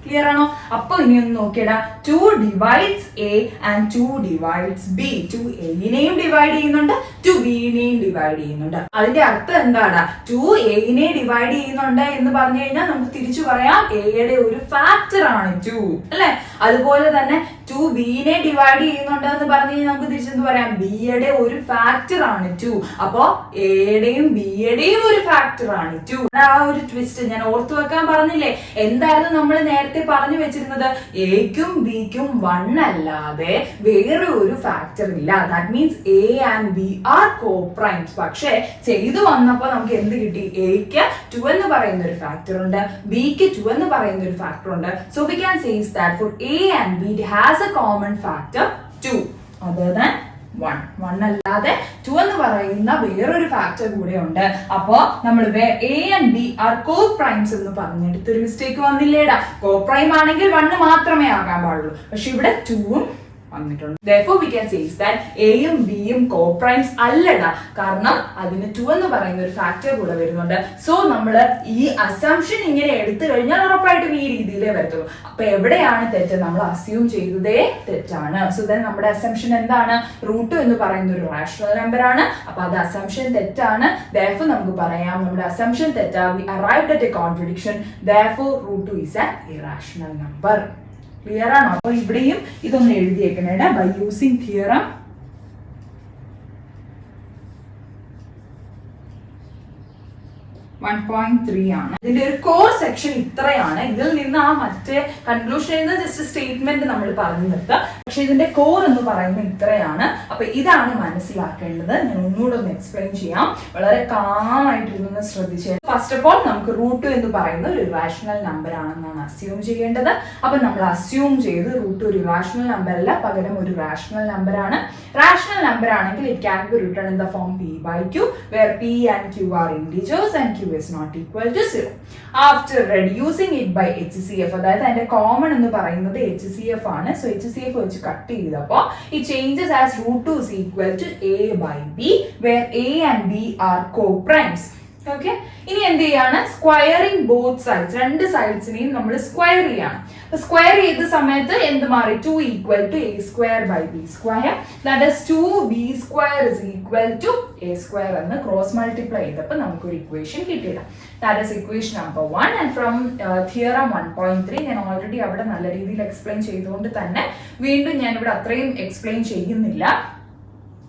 Clear ആണോ? അപ്പൊ ഇനി ഒന്ന് നോക്കിയടാ, 2 divides a and 2 divides b. 2 a നെയും ഡിവൈഡ് ചെയ്യുന്നുണ്ട്, 2 b നെയും ഡിവൈഡ് ചെയ്യുന്നുണ്ട്. അതിന്റെ അർത്ഥം എന്താടാ, 2 a നെ ഡിവൈഡ് ചെയ്യുന്നുണ്ട് എന്ന് പറഞ്ഞു കഴിഞ്ഞാൽ നമുക്ക് തിരിച്ചു പറയാം a യുടെ ഒരു ഫാക്ടർ ആണ് 2, അല്ലെ? അതുപോലെ തന്നെ 2 b നെ ഡിവൈഡ് ചെയ്യുന്നുണ്ട് എന്ന് പറഞ്ഞു കഴിഞ്ഞാൽ നമുക്ക് തിരിച്ചെന്ത് പറയാം, b യുടെ ഒരു ഫാക്ടർ ആണ് 2. അപ്പോ a യുടെയും b യുടെയും ഒരു ഫാക്ടർ ആണ് 2. ആ ഒരു ട്വിസ്റ്റ് ഞാൻ ഓർത്തു വെക്കാൻ പറഞ്ഞില്ലേ. എന്തായിരുന്നു നമ്മൾ നേരത്തെ പറഞ്ഞു വെച്ചിരുന്നത്, എക്കും ബിക്കും 1 അല്ലാതെ വേറെ ഒരു ഫാക്ടർ ഇല്ല. That means a and b are co-primes. പക്ഷേ ചെയ്തു വന്നപ്പോൾ നമുക്ക് എന്ത് കിട്ടി, എക്ക് 2 എന്ന് പറയുന്ന ഒരു ഫാക്ടർ ഉണ്ട്, ബിക്ക് 2 എന്ന് പറയുന്ന ഒരു ഫാക്ടർ ഉണ്ട്. So we can say that for a and b has a common factor 2 other than 1 അല്ലാതെ 2 എന്ന് പറയുന്ന വേറൊരു ഫാക്ടർ കൂടെ ഉണ്ട്. അപ്പോ നമ്മൾ a and b are co-primes എന്ന് പറഞ്ഞെടുത്ത് ഒരു മിസ്റ്റേക്ക് വന്നില്ലേടാ. co-prime ആണെങ്കിൽ 1 മാത്രമേ ആകാൻ പാടുള്ളൂ, പക്ഷെ ഇവിടെ 2ഉം വന്നിട്ടുണ്ട്. therefore we can say that a യും b യും co-primes അല്ലടാ, കാരണം അതിന് 2 എന്ന് പറയുന്ന ഒരു ഫാക്ടർ കൂടെ വരുന്നുണ്ട്. സോ നമ്മൾ ഈ അസംഷൻ ഇങ്ങനെ എടുത്തു കഴിഞ്ഞാൽ ഉറപ്പായിട്ടും ഈ രീതിയിലേ വരത്തുള്ളൂ. അപ്പൊ എവിടെയാണ് തെറ്റ്, നമ്മൾ അസ്യൂം ചെയ്തതേ തെറ്റാണ്. സോ ദെൻ നമ്മുടെ അസംഷൻ എന്താണ്, √2 എന്ന് പറയുന്ന ഒരു റാഷണൽ നമ്പർ ആണ്. അപ്പൊ അത് അസംഷൻ തെറ്റാണ്. therefore നമുക്ക് പറയാം നമ്മുടെ അസംഷൻ തെറ്റാ. we arrived at a contradiction. therefore √2 is an irrational number. Clear ആണോ? അപ്പൊ ഇവിടെയും ഇതൊന്ന് എഴുതിയേക്കണേടാ. ബൈ യൂസിങ് തിയറം 1.3 ആണ്. ഇതിന്റെ ഒരു കോർ സെക്ഷൻ ഇത്രയാണ്. ഇതിൽ നിന്ന് ആ മറ്റേ കൺക്ലൂഷനിൽ നിന്ന് ജസ്റ്റ് സ്റ്റേറ്റ്മെന്റ് നമ്മൾ പറഞ്ഞു നിർത്തുക. പക്ഷെ ഇതിന്റെ കോർ എന്ന് പറയുന്നത് ഇത്രയാണ്. അപ്പൊ ഇതാണ് മനസ്സിലാക്കേണ്ടത്. ഞാൻ ഒന്നുകൂടെ ഒന്ന് എക്സ്പ്ലെയിൻ ചെയ്യാം. വളരെ കാമായിട്ടിരുന്ന് ശ്രദ്ധിച്ചു. ഫസ്റ്റ് ഓഫ് ഓൾ നമുക്ക് √2 എന്ന് പറയുന്നത് ഒരു ഇറാഷണൽ നമ്പർ ആണെന്നാണ് അസ്യൂം ചെയ്യേണ്ടത്. അപ്പൊ നമ്മൾ അസ്യൂം ചെയ്ത് √2 ഒരു ഇറാഷണൽ നമ്പർ അല്ല, പകരം ഒരു റാഷണൽ നമ്പർ ആണ്. റാഷണൽ നമ്പർ ആണെങ്കിൽ it can be written in the form p/q where p and q are integers and q is not equal to 0. After reducing it by HCF, അതായത് അതിന്റെ common എന്ന് പറയുന്നത് HCF ആണ്. So HCF വെച്ച് cut ചെയ്തപ്പോൾ it changes as √2 is equal to a/b where a and b are co-primes. Okay, ഇനി എന്ത് ചെയ്യാണ്? സ്ക്വയറിംഗ് ബോത്ത് സൈഡ്സ്, രണ്ട് സൈഡ്സിനെയും നമ്മൾ സ്ക്വയർ ചെയ്യാണ്. സ്ക്വയർ ചെയ്ത സമയത്ത് എന്ത് മാറി? 2 equal to a²/b². That is 2b² is equal to a² എന്ന് ക്രോസ് മൾട്ടിപ്ലൈ ചെയ്തപ്പോൾ നമുക്കൊരു ഇക്വേഷൻ കിട്ടിയില്ല. That is equation number 1. And from theorem 1.3 ഞാൻ ഓൾറെഡി അവിടെ നല്ല രീതിയിൽ എക്സ്പ്ലെയിൻ ചെയ്തുകൊണ്ട് തന്നെ വീണ്ടും ഞാൻ ഇവിടെ അത്രയും എക്സ്പ്ലെയിൻ ചെയ്യുന്നില്ല.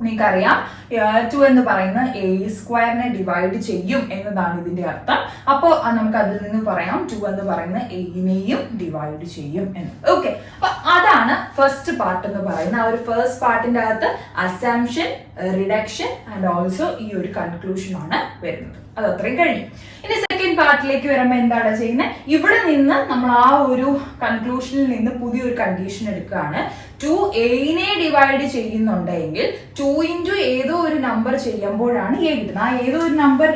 നിങ്ങൾക്കറിയാം 2 എന്ന് പറയുന്ന a² ഡിവൈഡ് ചെയ്യും എന്നതാണ് ഇതിന്റെ അർത്ഥം. അപ്പോൾ നമുക്ക് അതിൽ നിന്ന് പറയാം 2 എന്ന് പറയുന്ന a-നെയും ഡിവൈഡ് ചെയ്യും എന്ന്. ഓക്കെ, അപ്പൊ അതാണ് ഫസ്റ്റ് പാർട്ട് എന്ന് പറയുന്നത്. ആ ഒരു ഫസ്റ്റ് പാർട്ടിന്റെ അകത്ത് അസംഷൻ, റിഡക്ഷൻ ആൻഡ് ഓൾസോ ഈ ഒരു കൺക്ലൂഷൻ ആണ് വരുന്നത്. അത് അത്രയും കഴിഞ്ഞു. ഇനി സെക്കൻഡ് പാർട്ടിലേക്ക് വരുമ്പോൾ എന്താണ് ചെയ്യുന്നത്? ഇവിടെ നിന്ന് നമ്മൾ ആ ഒരു കൺക്ലൂഷനിൽ നിന്ന് പുതിയൊരു കണ്ടീഷൻ എടുക്കുകയാണ്. 2a-നെ ഡിവൈഡ് ചെയ്യുന്നുണ്ടെങ്കിൽ 2 into ഏതോ ഒരു നമ്പർ ചെയ്യുമ്പോഴാണ് a കിട്ടുന്നത്. ആ ഏതോ ഒരു നമ്പർ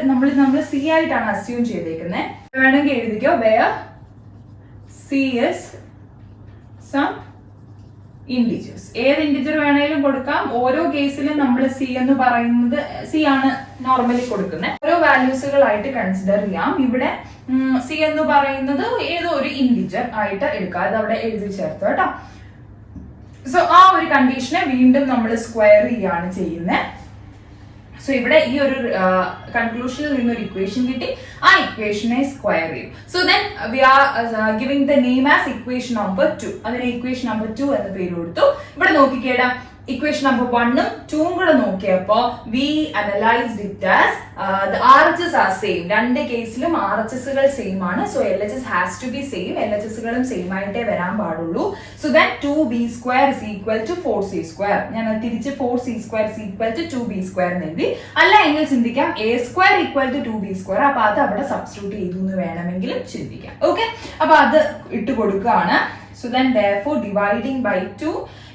നമ്മൾ c ആയിട്ടാണ് അസ്യൂം ചെയ്തേക്കുന്നത്. വേണമെങ്കിൽ എഴുതിക്കോ, where c is some integers. ഏത് ഇന്റിജർ വേണേലും കൊടുക്കാം. ഓരോ കേസിലും നമ്മൾ c എന്ന് പറയുന്നത് c ആണ് നോർമലി കൊടുക്കുന്നത്. ഓരോ വാല്യൂസുകളായിട്ട് കൺസിഡർ ചെയ്യാം. ഇവിടെ c എന്ന് പറയുന്നത് ഏതോ ഒരു ഇന്റിജർ ആയിട്ട് എടുക്കാം. അത് അവിടെ എഴുതി ചേർത്ത് കേട്ടോ. സോ ആ ഒരു കണ്ടീഷനെ വീണ്ടും നമ്മൾ സ്ക്വയർ ചെയ്യാണ് ചെയ്യുന്നത്. സോ ഇവിടെ ഈ ഒരു കൺക്ലൂഷനിൽ നിന്നൊരു ഇക്വേഷൻ കിട്ടി. ആ ഇക്വേഷനെ സ്ക്വയർ ചെയ്യും. So then we are giving the name as equation number 2. അതിന് ഇക്വേഷൻ നമ്പർ 2 എന്ന് പേര് കൊടുത്തു. ഇവിടെ നോക്കിക്കേടാ, ഇക്വേഷൻ നമ്പർ 1 ഉം 2 ഉം കൂടെ നോക്കിയപ്പോ we analysed it as the RHS are same. രണ്ട് കേസിലും RHSകൾ സെയിം ആണ്. So LHS has to be same. LHSകളും സെയിം ആയിട്ടേ വരാൻ പാടുള്ളൂ. So that 2b² is equal to 4c². ഞാൻ തിരിച്ച് 4c² is equal to 2b² എന്ന് എഴുതി. അല്ല എങ്കിൽ ചിന്തിക്കാം a² equal to 2b². അപ്പൊ അത് അവിടെ സബ്സ്റ്റിറ്റ്യൂട്ട് ചെയ്തു എന്ന് വേണമെങ്കിലും ചിന്തിക്കാം. ഓക്കെ, അപ്പൊ അത് ഇട്ട് കൊടുക്കുകയാണ്. So then therefore dividing by 2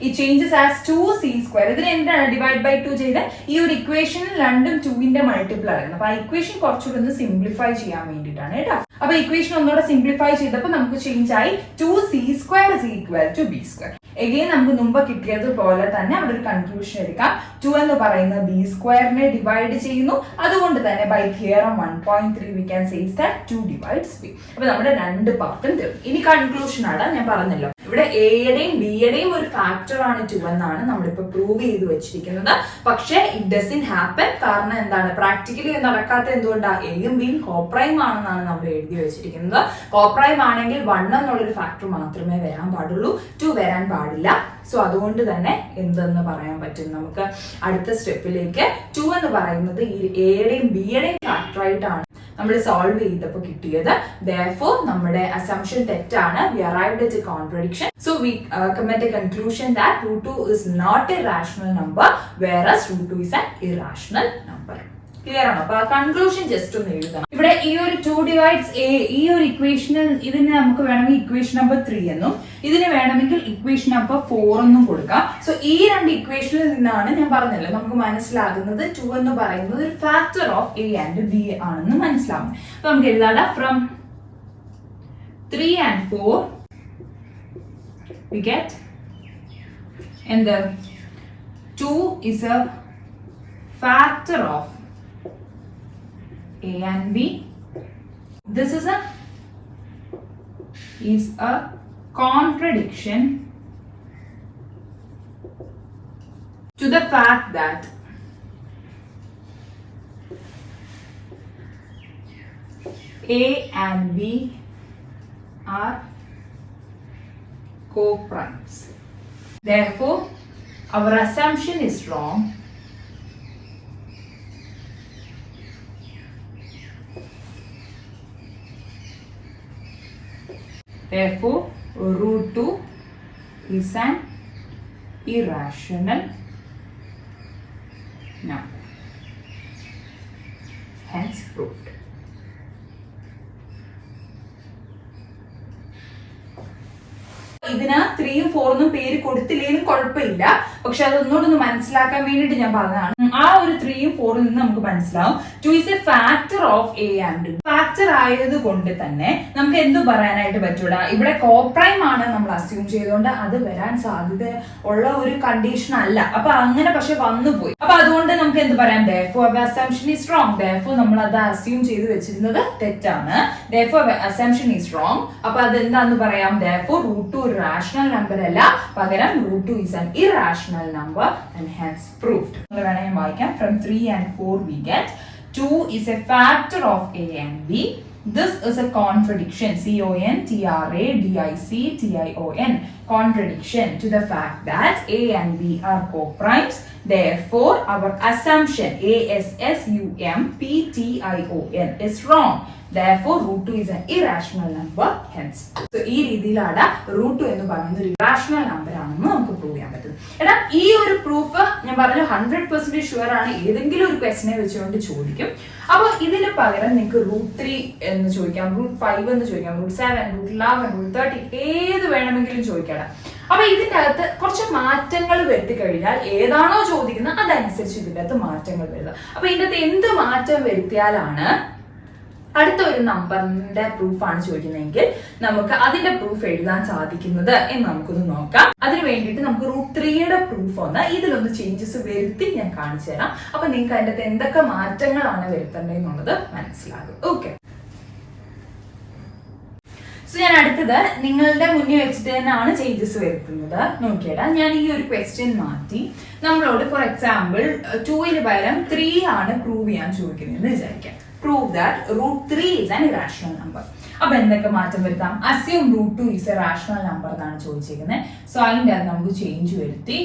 it changes as 2c². ഇതിനെ എന്താണ് ഡിവൈഡ് ബൈ 2 ചെയ്ത് ഈ ഒരു ഇക്വേഷൻ രണ്ടും 2ന്റെ മൾട്ടിപ്പിൾ ആണ്. അപ്പൊ ആ ഇക്വേഷൻ കുറച്ചുകൂടി ഒന്ന് സിംപ്ലിഫൈ ചെയ്യാൻ വേണ്ടിയിട്ടാണ് കേട്ടോ. അപ്പൊ ഇക്വേഷൻ ഒന്നുകൂടെ സിംപ്ലിഫൈ ചെയ്തപ്പോൾ നമുക്ക് ചേഞ്ച് ആയി 2c² is equal to b². Again നമുക്ക് മുമ്പ് കിട്ടിയതുപോലെ തന്നെ അവിടെ ഒരു കൺക്ലൂഷൻ എടുക്കാം. 2 എന്ന് പറയുന്ന b²നെ ഡിവൈഡ് ചെയ്യുന്നു. അതുകൊണ്ട് തന്നെ by theorem 1.3 we can say that 2 divides b. അപ്പൊ നമ്മുടെ രണ്ട് പാർട്ടും തീർന്നു. ഇനി കൺക്ലൂഷൻ ആണ്. ഞാൻ പറഞ്ഞല്ലോ ഇവിടെ എയുടെയും ബിയുടെയും ഒരു ഫാക്ടർ ആണ് 2 എന്നാണ് നമ്മളിപ്പോ പ്രൂവ് ചെയ്ത് വെച്ചിരിക്കുന്നത്. പക്ഷേ ഇറ്റ് ഡസന്റ് ഹാപ്പൻ. കാരണം എന്താണ്? പ്രാക്ടിക്കലി നടക്കാത്ത എന്തുകൊണ്ടാണ്? എയും ബിയും കോപ്രൈം ആണെന്നാണ് നമ്മൾ എഴുതി വെച്ചിരിക്കുന്നത്. കോപ്രൈം ആണെങ്കിൽ 1 എന്നുള്ളൊരു ഫാക്ടർ മാത്രമേ വരാൻ പാടുള്ളൂ, 2 വരാൻ പാടില്ല. സോ അതുകൊണ്ട് തന്നെ എന്തെന്ന് പറയാൻ പറ്റും നമുക്ക് അടുത്ത സ്റ്റെപ്പിലേക്ക്. 2 എന്ന് പറയുന്നത് ഈ എയുടെയും ബിയുടെയും ഫാക്ടർ ആയിട്ടാണ് നമ്മൾ സോൾവ് ചെയ്തപ്പോൾ കിട്ടിയത്. Therefore നമ്മുടെ അസംഷൻ തെറ്റാണ്. We arrived at a contradiction. So we come at a conclusion that √2 is not a rational number whereas √2 is an irrational number. Clear ആണോ? അപ്പൊ കൺക്ലൂഷൻ ജസ്റ്റ് ഒന്ന് എഴുതാം. ഇവിടെ ഈ ഒരു 2 divides a ഈ ഒരു ഇക്വേഷനിൽ ഇതിന് നമുക്ക് വേണമെങ്കിൽ ഇക്വേഷൻ നമ്പർ 3 എന്നും ഇതിന് വേണമെങ്കിൽ ഇക്വേഷൻ നമ്പർ 4 എന്നും കൊടുക്കാം. സോ ഈ രണ്ട് ഇക്വേഷനിൽ നിന്നാണ് ഞാൻ പറഞ്ഞല്ലോ നമുക്ക് മനസ്സിലാകുന്നത് 2 എന്ന് പറയുന്നത് ഒരു factor of a and b ആണെന്ന് മനസ്സിലാവും. അപ്പൊ നമുക്ക് എഴുതാം from 3 and 4 we get and the 2 is a factor of a and b. This is a contradiction to the fact that a and b are co-primes. Therefore our assumption is wrong. Therefore √2 is an irrational number. Hence proved. ഇതിന് 3ഉം 4ഉം പേര് കൊടുത്തില്ലെങ്കിലും കുഴപ്പമില്ല, പക്ഷെ അതൊന്നുകൂടെ മനസ്സിലാക്കാൻ വേണ്ടിയിട്ട് ഞാൻ പറഞ്ഞതാണ്. ആ ഒരു 3ഉം 4ഉം നിന്ന് നമുക്ക് മനസ്സിലാവും 2 is a factor of A and B. Factor ആയത് കൊണ്ട് തന്നെ നമുക്ക് എന്തു പറയാനായിട്ട് പറ്റൂടാ, ഇവിടെ കോപ്രൈം ആണ് നമ്മൾ അസ്യൂം ചെയ്തുകൊണ്ട് അത് വരാൻ സാധ്യത ഉള്ള ഒരു കണ്ടീഷൻ അല്ല. അപ്പൊ അങ്ങനെ പക്ഷെ വന്നുപോയി. അപ്പൊ അതുകൊണ്ട് നമുക്ക് എന്ത് പറയാം, therefore our assumption is wrong. therefore നമ്മൾ അത് അസ്യൂം ചെയ്ത് വെച്ചിരുന്നത് തെറ്റാണ്. therefore our assumption is wrong. അപ്പൊ അതെന്താന്ന് പറയാം, therefore √2 ഒരു റാഷണൽ നമ്പർ അല്ല, പകരം √2 is an irrational number and hence proved. നമ്മൾ വേണമെങ്കിൽ വായിക്കാം. From 3 and 4 we get 2 is a factor of A and B. This is a contradiction, CONTRADICTION, contradiction to the fact that A and B are co-primes. Therefore, our assumption ASSUMPTION is wrong. Therefore, √2 is an irrational number. Hence, so ഈ രീതിയിലാണ് √2 എന്ന് പറയുന്നത് ഒരു irrational number ആണെന്ന് നമുക്ക് prove ചെയ്യാൻ പറ്റുന്നത്. എടാ ഈ ഒരു പ്രൂഫ് ഞാൻ പറഞ്ഞു 100% ഷുവർ ആണ്, ഏതെങ്കിലും ഒരു ക്വസ്റ്റിനെ വെച്ചുകൊണ്ട് ചോദിക്കും. അപ്പൊ ഇതിന് പകരം നിങ്ങൾക്ക് √3 എന്ന് ചോദിക്കാം, √5 എന്ന് ചോദിക്കാം, √7, √11, √30 ഏത് വേണമെങ്കിലും ചോദിക്കാം. അപ്പൊ ഇതിന്റെ അകത്ത് കുറച്ച് മാറ്റങ്ങൾ വരുത്തി കഴിഞ്ഞാൽ ഏതാണോ ചോദിക്കുന്നത് അതനുസരിച്ച് ഇതിന്റെ അകത്ത് മാറ്റങ്ങൾ വരുന്നത്. അപ്പൊ ഇതിന്റെ അകത്ത് എന്ത് മാറ്റം വരുത്തിയാലാണ് അടുത്ത ഒരു നമ്പറിന്റെ പ്രൂഫാണ് ചോദിക്കുന്നതെങ്കിൽ നമുക്ക് അതിന്റെ പ്രൂഫ് എഴുതാൻ സാധിക്കുന്നത് എന്ന് നമുക്കൊന്ന് നോക്കാം. അതിന് വേണ്ടിയിട്ട് നമുക്ക് √3യുടെ പ്രൂഫ് ഒന്ന് ഇതിലൊന്ന് ചേഞ്ചസ് വരുത്തി ഞാൻ കാണിച്ചു തരാം. അപ്പൊ നിങ്ങൾക്ക് അതിന്റെ അകത്ത് എന്തൊക്കെ മാറ്റങ്ങളാണ് വരുത്തേണ്ടതെന്നുള്ളത് മനസ്സിലാകും. ഓക്കെ, സോ ഞാൻ അടുത്തത് നിങ്ങളുടെ മുന്നിൽ വെച്ചിട്ട് തന്നെയാണ് ചേഞ്ചസ് വരുത്തുന്നത്. നോക്കിയടാ, ഞാൻ ഈ ഒരു ക്വസ്റ്റ്യൻ മാറ്റി നമ്മളോട് ഫോർ എക്സാമ്പിൾ 2ന് പകരം 3 ആണ് പ്രൂവ് ചെയ്യാൻ ചോദിക്കുന്നതെന്ന് വിചാരിക്കാം. Prove that √3 is an irrational number. അപ്പൊ എന്തൊക്കെ മാറ്റം വരുത്താം, assume √2 is a rational number എന്നാണ് ചോദിച്ചിരിക്കുന്നത്. സോ അതിന്റെ അത് നമുക്ക് ചേഞ്ച് വരുത്തി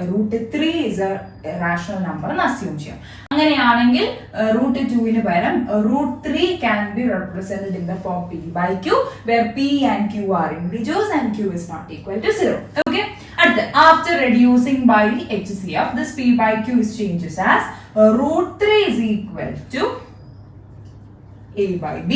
√3 is a rational number എന്ന് അസ്യൂം ചെയ്യാം. അങ്ങനെയാണെങ്കിൽ √2ന് പകരം √3 can be represented in the form p/q where p and q are integers and q is not equal to 0. Okay, അടുത്ത after reducing by HCF this p/q is changes as √3 is equal to A/B.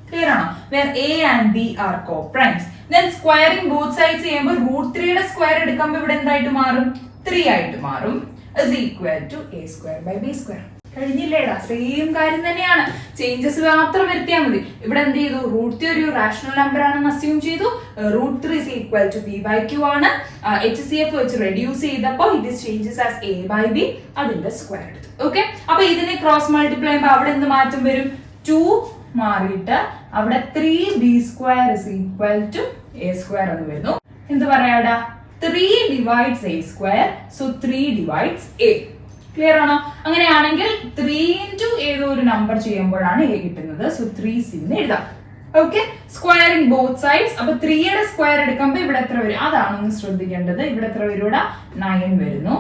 Clear ആണോ? Where A and B are co-primes. Then squaring both sides ചെയ്യുമ്പോൾ √3യുടെ square എടുക്കുമ്പോൾ ഇവിടെ എന്തായിട്ട് മാറും, 3 ആയിട്ട് മാറും, is equal to A²/B². കഴിഞ്ഞില്ലേടാ, സെയിം കാര്യം തന്നെയാണ്, ചേഞ്ചസ് മാത്രം വരുത്തിയാൽ മതി. ഇവിടെ എന്ത് ചെയ്തു, √3 ഒരു റാഷണൽ നമ്പർ ആണെന്ന് അസ്യൂം ചെയ്തു, √3 is equal to p/q ആണ്, HCF വെച്ച് റെഡ്യൂസ് ചെയ്തപ്പോൾ it is changes as A/B, അതിന്റെ സ്ക്വയർ എടുത്തു. ഓക്കെ, അപ്പൊ ഇതിനെ ക്രോസ് മൾട്ടിപ്ലൈ ചെയ്യുമ്പോൾ അവിടെ എന്ത് മാറ്റം വരും, 2 മാറിയിട്ട് അവിടെ 3b² is equal to a² എന്ന് വരുന്നു. എന്ത് പറയാടാ, 3 divides a², so 3 divides a. Clear ആണോ? അങ്ങനെയാണെങ്കിൽ 3 into ഏതോ ഒരു നമ്പർ ചെയ്യുമ്പോഴാണ് a കിട്ടുന്നത്. സോ 3c എന്ന് എഴുതാം. Okay, squaring both sides. അപ്പൊ 3യുടെ സ്ക്വയർ എടുക്കുമ്പോൾ ഇവിടെ എത്ര വരും അതാണൊന്ന് ശ്രദ്ധിക്കേണ്ടത്. ഇവിടെ എത്ര വരും, 9 വരുന്നു.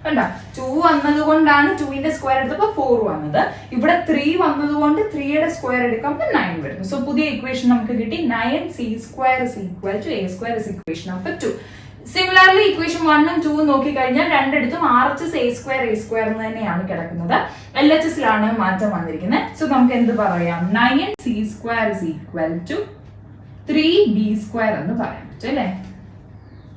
കണ്ട, 2 വന്നത് കൊണ്ടാണ് 2ന്റെ സ്ക്വയർ എടുത്തപ്പോൾ 4 വന്നത്. ഇവിടെ 3 വന്നതുകൊണ്ട് 3യുടെ സ്ക്വയർ എടുക്കുമ്പോൾ 9 വരുന്നു. സോ പുതിയ ഇക്വേഷൻ നമുക്ക് കിട്ടി, 9c² is equal to a² is equation number 2. Similarly equation 1ഉം 2ഉം നോക്കിക്കഴിഞ്ഞാൽ രണ്ടിടത്തും RHS a² എന്ന് തന്നെയാണ് കിടക്കുന്നത്. LHSലാണ് മാറ്റം വന്നിരിക്കുന്നത്. സോ നമുക്ക് എന്ത് പറയാം, 9c² is equal to 3b² എന്ന് പറയാൻ പറ്റും അല്ലേ.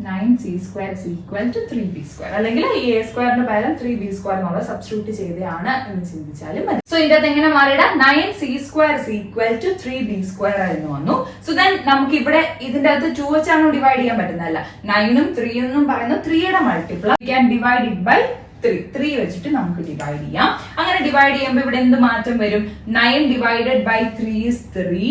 9c² is equal to 3b², അല്ലെങ്കിൽ ഈ a² പകരം 3b² എന്നുള്ള സബ്സ്റ്റിറ്റ്യൂട്ട് ചെയ്തതാണ് എന്ന് ചിന്തിച്ചാലും മതി. സോ ഇതിന്റെ എങ്ങനെ മാറിയിടാം, 9c² is equal to 3b² എന്ന് വന്നു. സോ ദെൻ നമുക്ക് ഇവിടെ ഇതിന്റെ അകത്ത് 2 വെച്ചാണോ ഡിവൈഡ് ചെയ്യാൻ പറ്റുന്നതല്ല, 9ഉം 3 എന്നും പറയുന്നത് 3യുടെ multiple, we can divide it by 3 വെച്ചിട്ട് നമുക്ക് ഡിവൈഡ് ചെയ്യാം. അങ്ങനെ ഡിവൈഡ് ചെയ്യുമ്പോൾ ഇവിടെ എന്ത് മാറ്റം വരും, 9 divided by 3 is 3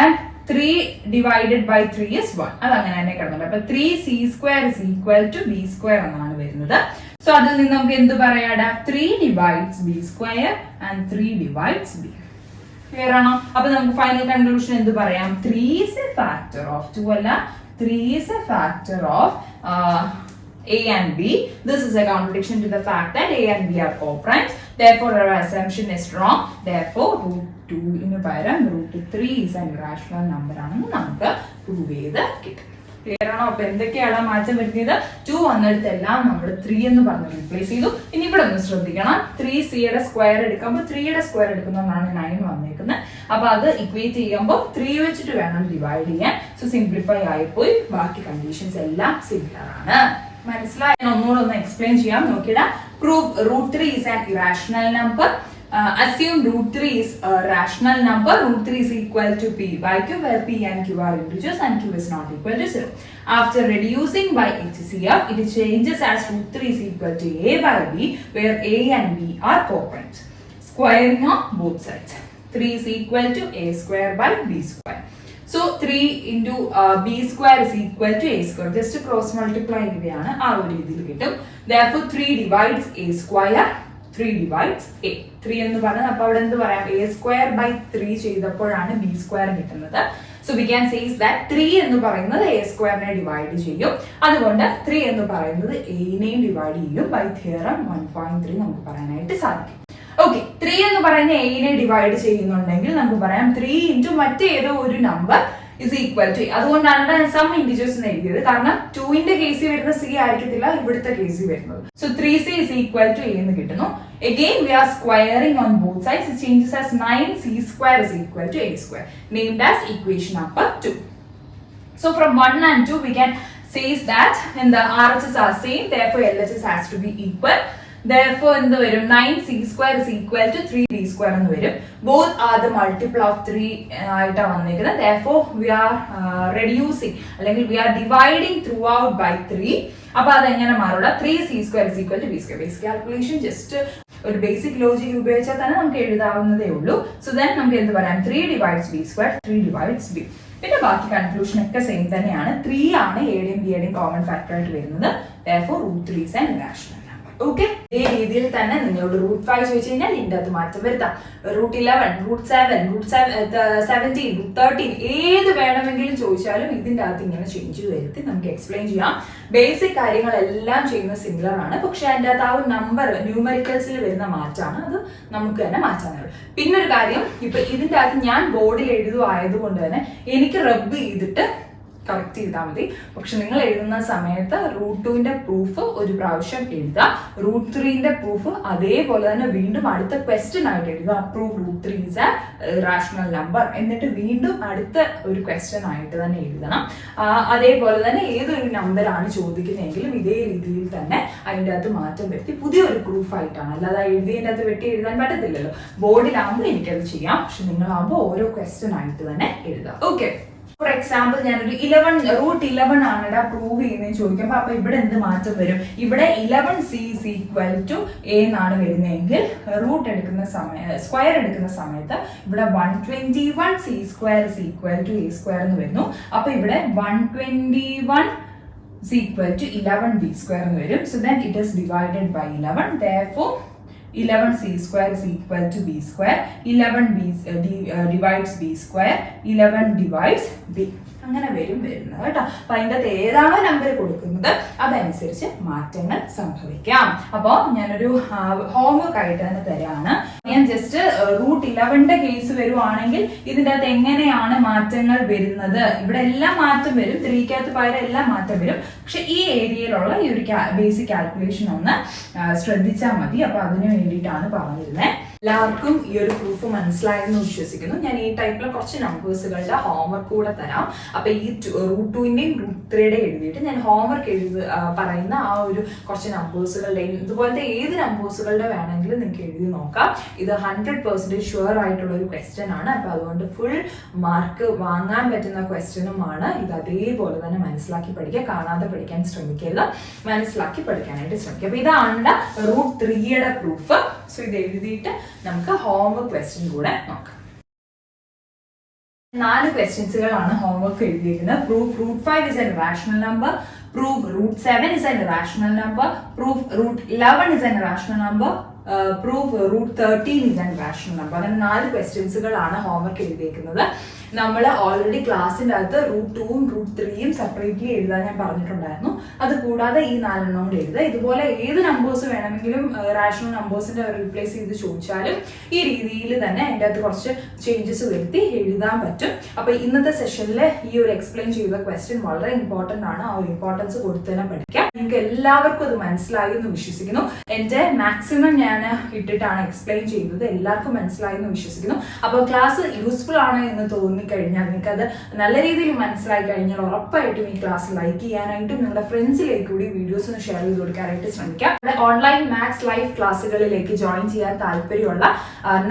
and 3 divided by 3 is 1. അതങ്ങനെ തന്നെ കിടന്നുണ്ട്. അപ്പൊ 3c² is equal to b² എന്നാണ് വരുന്നത്. സോ അതിൽ നിന്ന് നമുക്ക് എന്ത് പറയാടാ, 3 divides b² and 3 divides b. Clear ആണോ? അപ്പൊ നമുക്ക് ഫൈനൽ കൺക്ലൂഷൻ എന്ത് പറയാം, 3 is a factor of 2 അല്ല, 3 is a factor of A and B. This is a contradiction to the fact that A and B are co-primes. Therefore, our assumption is wrong. Therefore, √2 ന് പകരം √3 is an irrational number ആണെന്ന് നമുക്ക് prove ചെയ്ത് കിട്ടും. Clear ആണോ? അപ്പൊ എന്തൊക്കെയാണ് മാറ്റം വരുത്തിയത്? 2 വന്നിടത്തെല്ലാം നമ്മൾ 3 എന്ന് പറഞ്ഞ് റീപ്ലേസ് ചെയ്തു. ഇനി ഇവിടെ ഒന്ന് ശ്രദ്ധിക്കണം, 3c സ്ക്വയർ എടുക്കുമ്പോൾ 3 സ്ക്വയർ എടുക്കുന്നതാണ് 9 വന്നേക്കുന്നത്. അപ്പൊ അത് ഇക്വേറ്റ് ചെയ്യുമ്പോൾ 3 വെച്ചിട്ട് വേണം ഡിവൈഡ് ചെയ്യാൻ. സോ സിംപ്ലിഫൈ ആയിപ്പോയി, ബാക്കി കണ്ടീഷൻസ് എല്ലാം സിമിലർ ആണ്. മനസ്സിലായി? ഒന്നുകൂടെ ഒന്ന് എക്സ്പ്ലെയിൻ ചെയ്യാം, നോക്കിയിടാം. Prove √3 is an irrational number. Assume √3 is a rational number. √3 is equal to p by q, where p and q are integers and q is not equal to 0. After reducing by HCF, it changes as √3 is equal to a by b, where a and b are co-primes. Squaring on both sides. 3 is equal to a square by b square. So 3 into b square is equal to a square. Just cross multiply ചെയ്യുകയാണ്, ആ ഒരു രീതിയിൽ കിട്ടും. Therefore 3 divides a square. 3 divides a. 3 എന്ന് പറഞ്ഞാൽ അപ്പോൾ അവിടെ എന്ത് പറയാം, a square by 3 ചെയ്തപ്പോഴാണ് b square കിട്ടുന്നത്. So we can say that 3 എന്ന് പറയുന്നത് a square നെ ഡിവൈഡ് ചെയ്യും. അതുകൊണ്ട് 3 എന്ന് പറയുന്നത് a നെയും ഡിവൈഡ് ചെയ്യും. ബൈ തിയറം 1.3 നമുക്ക് പറയാനായിട്ട് സാധിക്കും. ഓക്കെ, 3 എന്ന് പറയുന്ന a നെ ഡിവൈഡ് ചെയ്യുന്നുണ്ടെങ്കിൽ നമുക്ക് പറയാം 3 ഇൻറ്റു മറ്റേതോ ഒരു നമ്പർ is equal to. അതുകൊണ്ടാണ് സം ഇൻഡിജേഴ്സ് എഴുതിയത്, കാരണം 2ന്റെ കേസിൽ വരുന്ന c ആയിരിക്കത്തില്ല ഇവിടുത്തെ കേസിൽ വരുന്നത്. So 3c is equal to a എന്ന് കിട്ടുന്നു. Again we are squaring on both sides. It changes as 9c square is equal to a square, named as equation number 2. So from 1 and 2 we can say that when the RHS are same, therefore LHS has to be equal. Therefore എന്ത് വരും, 9c square is equal to 3b square എന്ന് വരും. Both are the multiple of 3 ആയിട്ടാണ് വന്നിരിക്കുന്നത്. Therefore we are reducing അല്ലെങ്കിൽ we are dividing throughout by 3. അപ്പൊ അതെങ്ങനെ മാറുക, 3c square is equal to b square. Basic calculation just ഒരു basic logic ഉപയോഗിച്ചാൽ തന്നെ നമുക്ക് എഴുതാവുന്നതേ ഉള്ളൂ. സോ ദെൻ നമുക്ക് എന്ത് പറയാം, 3 divides b square, 3 divides b. പിന്നെ ബാക്കി കൺക്ലൂഷൻ ഒക്കെ സെയിം തന്നെയാണ്. 3 ആണ് എയുടെയും ബിയുടെയും കോമൺ ഫാക്ടർ ആയിട്ട് വരുന്നത്. Therefore √3 is an irrational. Okay, ഇതേ രീതിയിൽ തന്നെ നിങ്ങളോട് √5 ചോദിച്ചു കഴിഞ്ഞാൽ ഇതിന്റെ അകത്ത് മാറ്റം വരുത്താം. √11, √7, √17, √13 ഏത് വേണമെങ്കിലും ചോദിച്ചാലും ഇതിന്റെ അകത്ത് ഇങ്ങനെ ചേഞ്ച് വരുത്തി നമുക്ക് എക്സ്പ്ലെയിൻ ചെയ്യാം. ബേസിക് കാര്യങ്ങളെല്ലാം ചെയ്യുന്നത് സിമിലർ ആണ്, പക്ഷെ അതിന്റെ അകത്ത് ആ ഒരു നമ്പർ ന്യൂമറിക്കൽസിൽ വരുന്ന മാറ്റമാണ്, അത് നമുക്ക് തന്നെ മാറ്റാനുള്ളൂ. പിന്നെ ഒരു കാര്യം, ഇപ്പൊ ഇതിന്റെ അകത്ത് ഞാൻ ബോർഡിൽ എഴുതുവായതുകൊണ്ട് തന്നെ എനിക്ക് റബ്ബ് ചെയ്തിട്ട് കറക്റ്റ് ചെയ്താൽ മതി. പക്ഷെ നിങ്ങൾ എഴുതുന്ന സമയത്ത് √2ന്റെ പ്രൂഫ് ഒരു പ്രാവശ്യം എഴുതുക, √3ന്റെ പ്രൂഫ് അതേപോലെ തന്നെ വീണ്ടും അടുത്ത ക്വസ്റ്റ്യൻ ആയിട്ട് എഴുതുക. Prove √3 is a rational number, എന്നിട്ട് വീണ്ടും അടുത്ത ഒരു ക്വസ്റ്റ്യൻ ആയിട്ട് തന്നെ എഴുതണം. അതേപോലെ തന്നെ ഏതൊരു നമ്പറാണ് ചോദിക്കുന്നതെങ്കിലും ഇതേ രീതിയിൽ തന്നെ അതിൻ്റെ അകത്ത് മാറ്റം വരുത്തി പുതിയൊരു പ്രൂഫ് ആയിട്ടാണ്, അല്ലാതെ എഴുതിയതിൻ്റെ അകത്ത് വെട്ടി എഴുതാൻ പറ്റത്തില്ലല്ലോ. ബോർഡിലാകുമ്പോൾ എനിക്കത് ചെയ്യാം, പക്ഷെ നിങ്ങളാകുമ്പോൾ ഓരോ ക്വസ്റ്റ്യൻ ആയിട്ട് തന്നെ എഴുതാം. ഓക്കെ, ഫോർ എക്സാമ്പിൾ ഞാനൊരു √11 ആണ് പ്രൂവ് ചെയ്യുന്നതെന്ന് ചോദിക്കുമ്പോൾ അപ്പൊ ഇവിടെ എന്ത് മാറ്റം വരും, ഇവിടെ 11c is equal to a എന്നാണ് വരുന്നതെങ്കിൽ റൂട്ട് എടുക്കുന്ന സ്ക്വയർ എടുക്കുന്ന സമയത്ത് ഇവിടെ 121c square is equal to a square എന്ന് വരുന്നു. അപ്പൊ ഇവിടെ 121 is equal to 11b square എന്ന് വരും. So then it is divided by 11. Therefore 11c square is equal to b square. 11b divides b square. 11 divides b. അങ്ങനെ വരുന്നത് കേട്ടോ. അപ്പൊ അതിൻ്റെ അകത്ത് ഏതാണോ നമ്പർ കൊടുക്കുന്നത് അതനുസരിച്ച് മാറ്റങ്ങൾ സംഭവിക്കാം. അപ്പോൾ ഞാനൊരു ഹോംവർക്ക് ആയിട്ട് തന്നെ തരാണ്. ഞാൻ ജസ്റ്റ് √11ന്റെ കേസ് വരുവാണെങ്കിൽ ഇതിൻ്റെ അകത്ത് എങ്ങനെയാണ് മാറ്റങ്ങൾ വരുന്നത്, ഇവിടെ എല്ലാം മാറ്റം വരും, 3ക്കകത്ത് പകരം എല്ലാം മാറ്റം വരും. പക്ഷെ ഈ ഏരിയയിലുള്ള ഈ ഒരു ബേസിക് കാൽക്കുലേഷൻ ഒന്ന് ശ്രദ്ധിച്ചാൽ മതി. അപ്പൊ അതിനു വേണ്ടിയിട്ടാണ് പറഞ്ഞിരുന്നത്. എല്ലാവർക്കും ഈ ഒരു പ്രൂഫ് മനസ്സിലായെന്ന് വിശ്വസിക്കുന്നു. ഞാൻ ഈ ടൈപ്പിലെ കുറച്ച് നമ്പേഴ്സുകളുടെ ഹോംവർക്ക് കൂടെ തരാം. അപ്പൊ ഈ √2ന്റെയും √3യുടെയും എഴുതിയിട്ട് ഞാൻ ഹോംവർക്ക് പറയുന്ന ആ ഒരു കുറച്ച് നമ്പേഴ്സുകളുടെ ഇതുപോലത്തെ ഏത് നമ്പേഴ്സുകളുടെ വേണമെങ്കിലും നിങ്ങൾക്ക് എഴുതി നോക്കാം. ഇത് 100% ഷുവർ ആയിട്ടുള്ള ഒരു ക്വസ്റ്റ്യൻ ആണ്. അപ്പൊ അതുകൊണ്ട് ഫുൾ മാർക്ക് വാങ്ങാൻ പറ്റുന്ന ക്വസ്റ്റ്യനുമാണ്. ഇത് അതേപോലെ തന്നെ മനസ്സിലാക്കി പഠിക്കുക, കാണാതെ പഠിക്കാൻ ശ്രമിക്കരുത്, മനസ്സിലാക്കി പഠിക്കാനായിട്ട് ശ്രമിക്കുക. അപ്പൊ ഇതാണ് √3യുടെ പ്രൂഫ്. സോ ഇത് എഴുതിയിട്ട് നമുക്ക് ഹോംവർക്ക് ക്വസ്റ്റ്യൻ കൂടെ നോക്കാം. 4 ക്വസ്റ്റ്യൻസുകളാണ് ഹോംവർക്ക് എഴുതിയിരിക്കുന്നത്. Proof √5 is a rational number, prove √7 is a rational number, prove √11 is a rational number, prove √13 is a rational number. അങ്ങനെ 4 ക്വസ്റ്റ്യൻസുകളാണ് ഹോംവർക്ക് എഴുതിയിരിക്കുന്നത്. നമ്മൾ ഓൾറെഡി ക്ലാസ്സിൻ്റെ അകത്ത് √2ഉം √3യും സെപ്പറേറ്റ്ലി എഴുതാൻ ഞാൻ പറഞ്ഞിട്ടുണ്ടായിരുന്നു. അത് കൂടാതെ ഈ 4 കൂടി എഴുതുക. ഇതുപോലെ ഏത് നമ്പേഴ്സ് വേണമെങ്കിലും റാഷണൽ നമ്പേഴ്സിന്റെ റീപ്ലേസ് ചെയ്ത് ചോദിച്ചാലും ഈ രീതിയിൽ തന്നെ അതിൻ്റെ അകത്ത് കുറച്ച് ചേഞ്ചസ് വരുത്തി എഴുതാൻ പറ്റും. അപ്പൊ ഇന്നത്തെ സെഷനിൽ ഈ ഒരു എക്സ്പ്ലെയിൻ ചെയ്ത ക്വസ്റ്റ്യൻ വളരെ ഇമ്പോർട്ടന്റ് ആണ്. ആ ഒരു ഇമ്പോർട്ടൻസ് കൊടുത്തു തന്നെ പഠിക്കാം. നിങ്ങൾക്ക് എല്ലാവർക്കും അത് മനസ്സിലായി എന്ന് വിശ്വസിക്കുന്നു. എന്റെ മാക്സിമം ഞാൻ ഇട്ടിട്ടാണ് എക്സ്പ്ലെയിൻ ചെയ്തത്. എല്ലാവർക്കും മനസ്സിലായി എന്ന് വിശ്വസിക്കുന്നു. അപ്പോൾ ക്ലാസ് യൂസ്ഫുൾ ആണ് എന്ന് തോന്നിക്കഴിഞ്ഞാൽ, നിങ്ങൾക്ക് അത് നല്ല രീതിയിൽ മനസ്സിലായി കഴിഞ്ഞാൽ ഉറപ്പായിട്ടും ഈ ക്ലാസ് ലൈക്ക് ചെയ്യാനായിട്ടും നിങ്ങളുടെ ഫ്രണ്ട്സിലേക്ക് കൂടി വീഡിയോസ് ഒന്ന് ഷെയർ ചെയ്ത് കൊടുക്കാനായിട്ട് ശ്രമിക്കാം. ഓൺലൈൻ മാത്സ് ലൈവ് ക്ലാസ്സുകളിലേക്ക് ജോയിൻ ചെയ്യാൻ താല്പര്യമുള്ള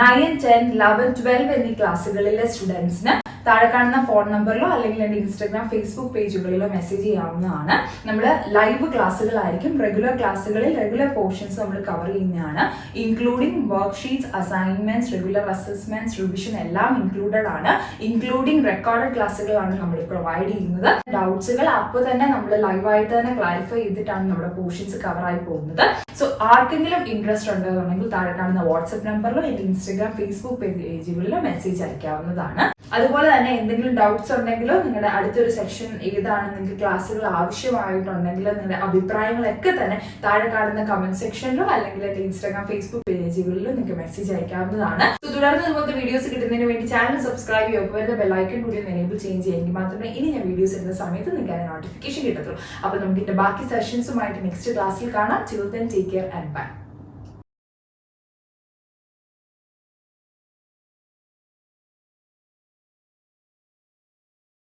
9, 10, 11, 12 എന്നീ ക്ലാസ്സുകളിലെ സ്റ്റുഡൻസിന് താഴെ കാണുന്ന ഫോൺ നമ്പറിലോ അല്ലെങ്കിൽ എൻ്റെ ഇൻസ്റ്റാഗ്രാം ഫേസ്ബുക്ക് പേജുകളിലോ മെസ്സേജ് ചെയ്യാവുന്നതാണ്. നമ്മൾ ലൈവ് ക്ലാസ്സുകളായിരിക്കും. റെഗുലർ ക്ലാസ്സുകളിൽ റെഗുലർ പോർഷൻസ് നമ്മൾ കവർ ചെയ്യുന്നതാണ്. Including work sheets, assignments, regular assessments, revision എല്ലാം ഇൻക്ലൂഡഡ് ആണ്. ഇൻക്ലൂഡിംഗ് റെക്കോർഡഡ് ക്ലാസ്സുകളാണ് നമ്മൾ പ്രൊവൈഡ് ചെയ്യുന്നത്. ഡൗട്ട്സുകൾ അപ്പോൾ തന്നെ നമ്മൾ ലൈവായിട്ട് തന്നെ ക്ലാരിഫൈ ചെയ്തിട്ടാണ് നമ്മുടെ പോർഷൻസ് കവർ ആയി പോകുന്നത്. സോ ആർക്കെങ്കിലും ഇൻട്രസ്റ്റ് ഉണ്ടെന്നുണ്ടെങ്കിൽ താഴെ കാണുന്ന വാട്സ്ആപ്പ് നമ്പറിലോ എൻ്റെ ഇൻസ്റ്റാഗ്രാം ഫേസ്ബുക്ക് പേജുകളിലോ മെസ്സേജ് അയക്കാവുന്നതാണ്. അതുപോലെ തന്നെ എന്തെങ്കിലും ഡൗട്ട്സ് ഉണ്ടെങ്കിലോ നിങ്ങളുടെ അടുത്തൊരു സെക്ഷൻ ഏതാണ്, നിങ്ങൾക്ക് ക്ലാസ്സുകൾ ആവശ്യമായിട്ടുണ്ടെങ്കിലോ നിങ്ങളുടെ അഭിപ്രായങ്ങളൊക്കെ തന്നെ താഴെ കാണുന്ന കമന്റ് സെക്ഷനിലോ അല്ലെങ്കിൽ എൻ്റെ ഇൻസ്റ്റാഗ്രാം ഫേസ്ബുക്ക് പേജുകളിലോ നിങ്ങൾക്ക് മെസ്സേജ് അയക്കാവുന്നതാണ്. തുടർന്ന് ഇതുപോലത്തെ വീഡിയോസ് കിട്ടുന്നതിന് വേണ്ടി ചാനൽ സബ്സ്ക്രൈബ് ചെയ്യുക. വരുന്ന ബെല്ലൈക്കൺ കൂടി എനേബിൾ ചെയ്യുമെങ്കിൽ മാത്രമേ ഇനി ഞാൻ വീഡിയോസ് ഇടുന്ന സമയത്ത് നിങ്ങൾക്ക് നോട്ടിഫിക്കേഷൻ കിട്ടത്തുള്ളൂ. അപ്പോൾ നമുക്ക് ഇതിന്റെ ബാക്കി സെഷൻസുമായിട്ട് നെക്സ്റ്റ് ക്ലാസ്സിൽ കാണാം. Till then, take care and bye.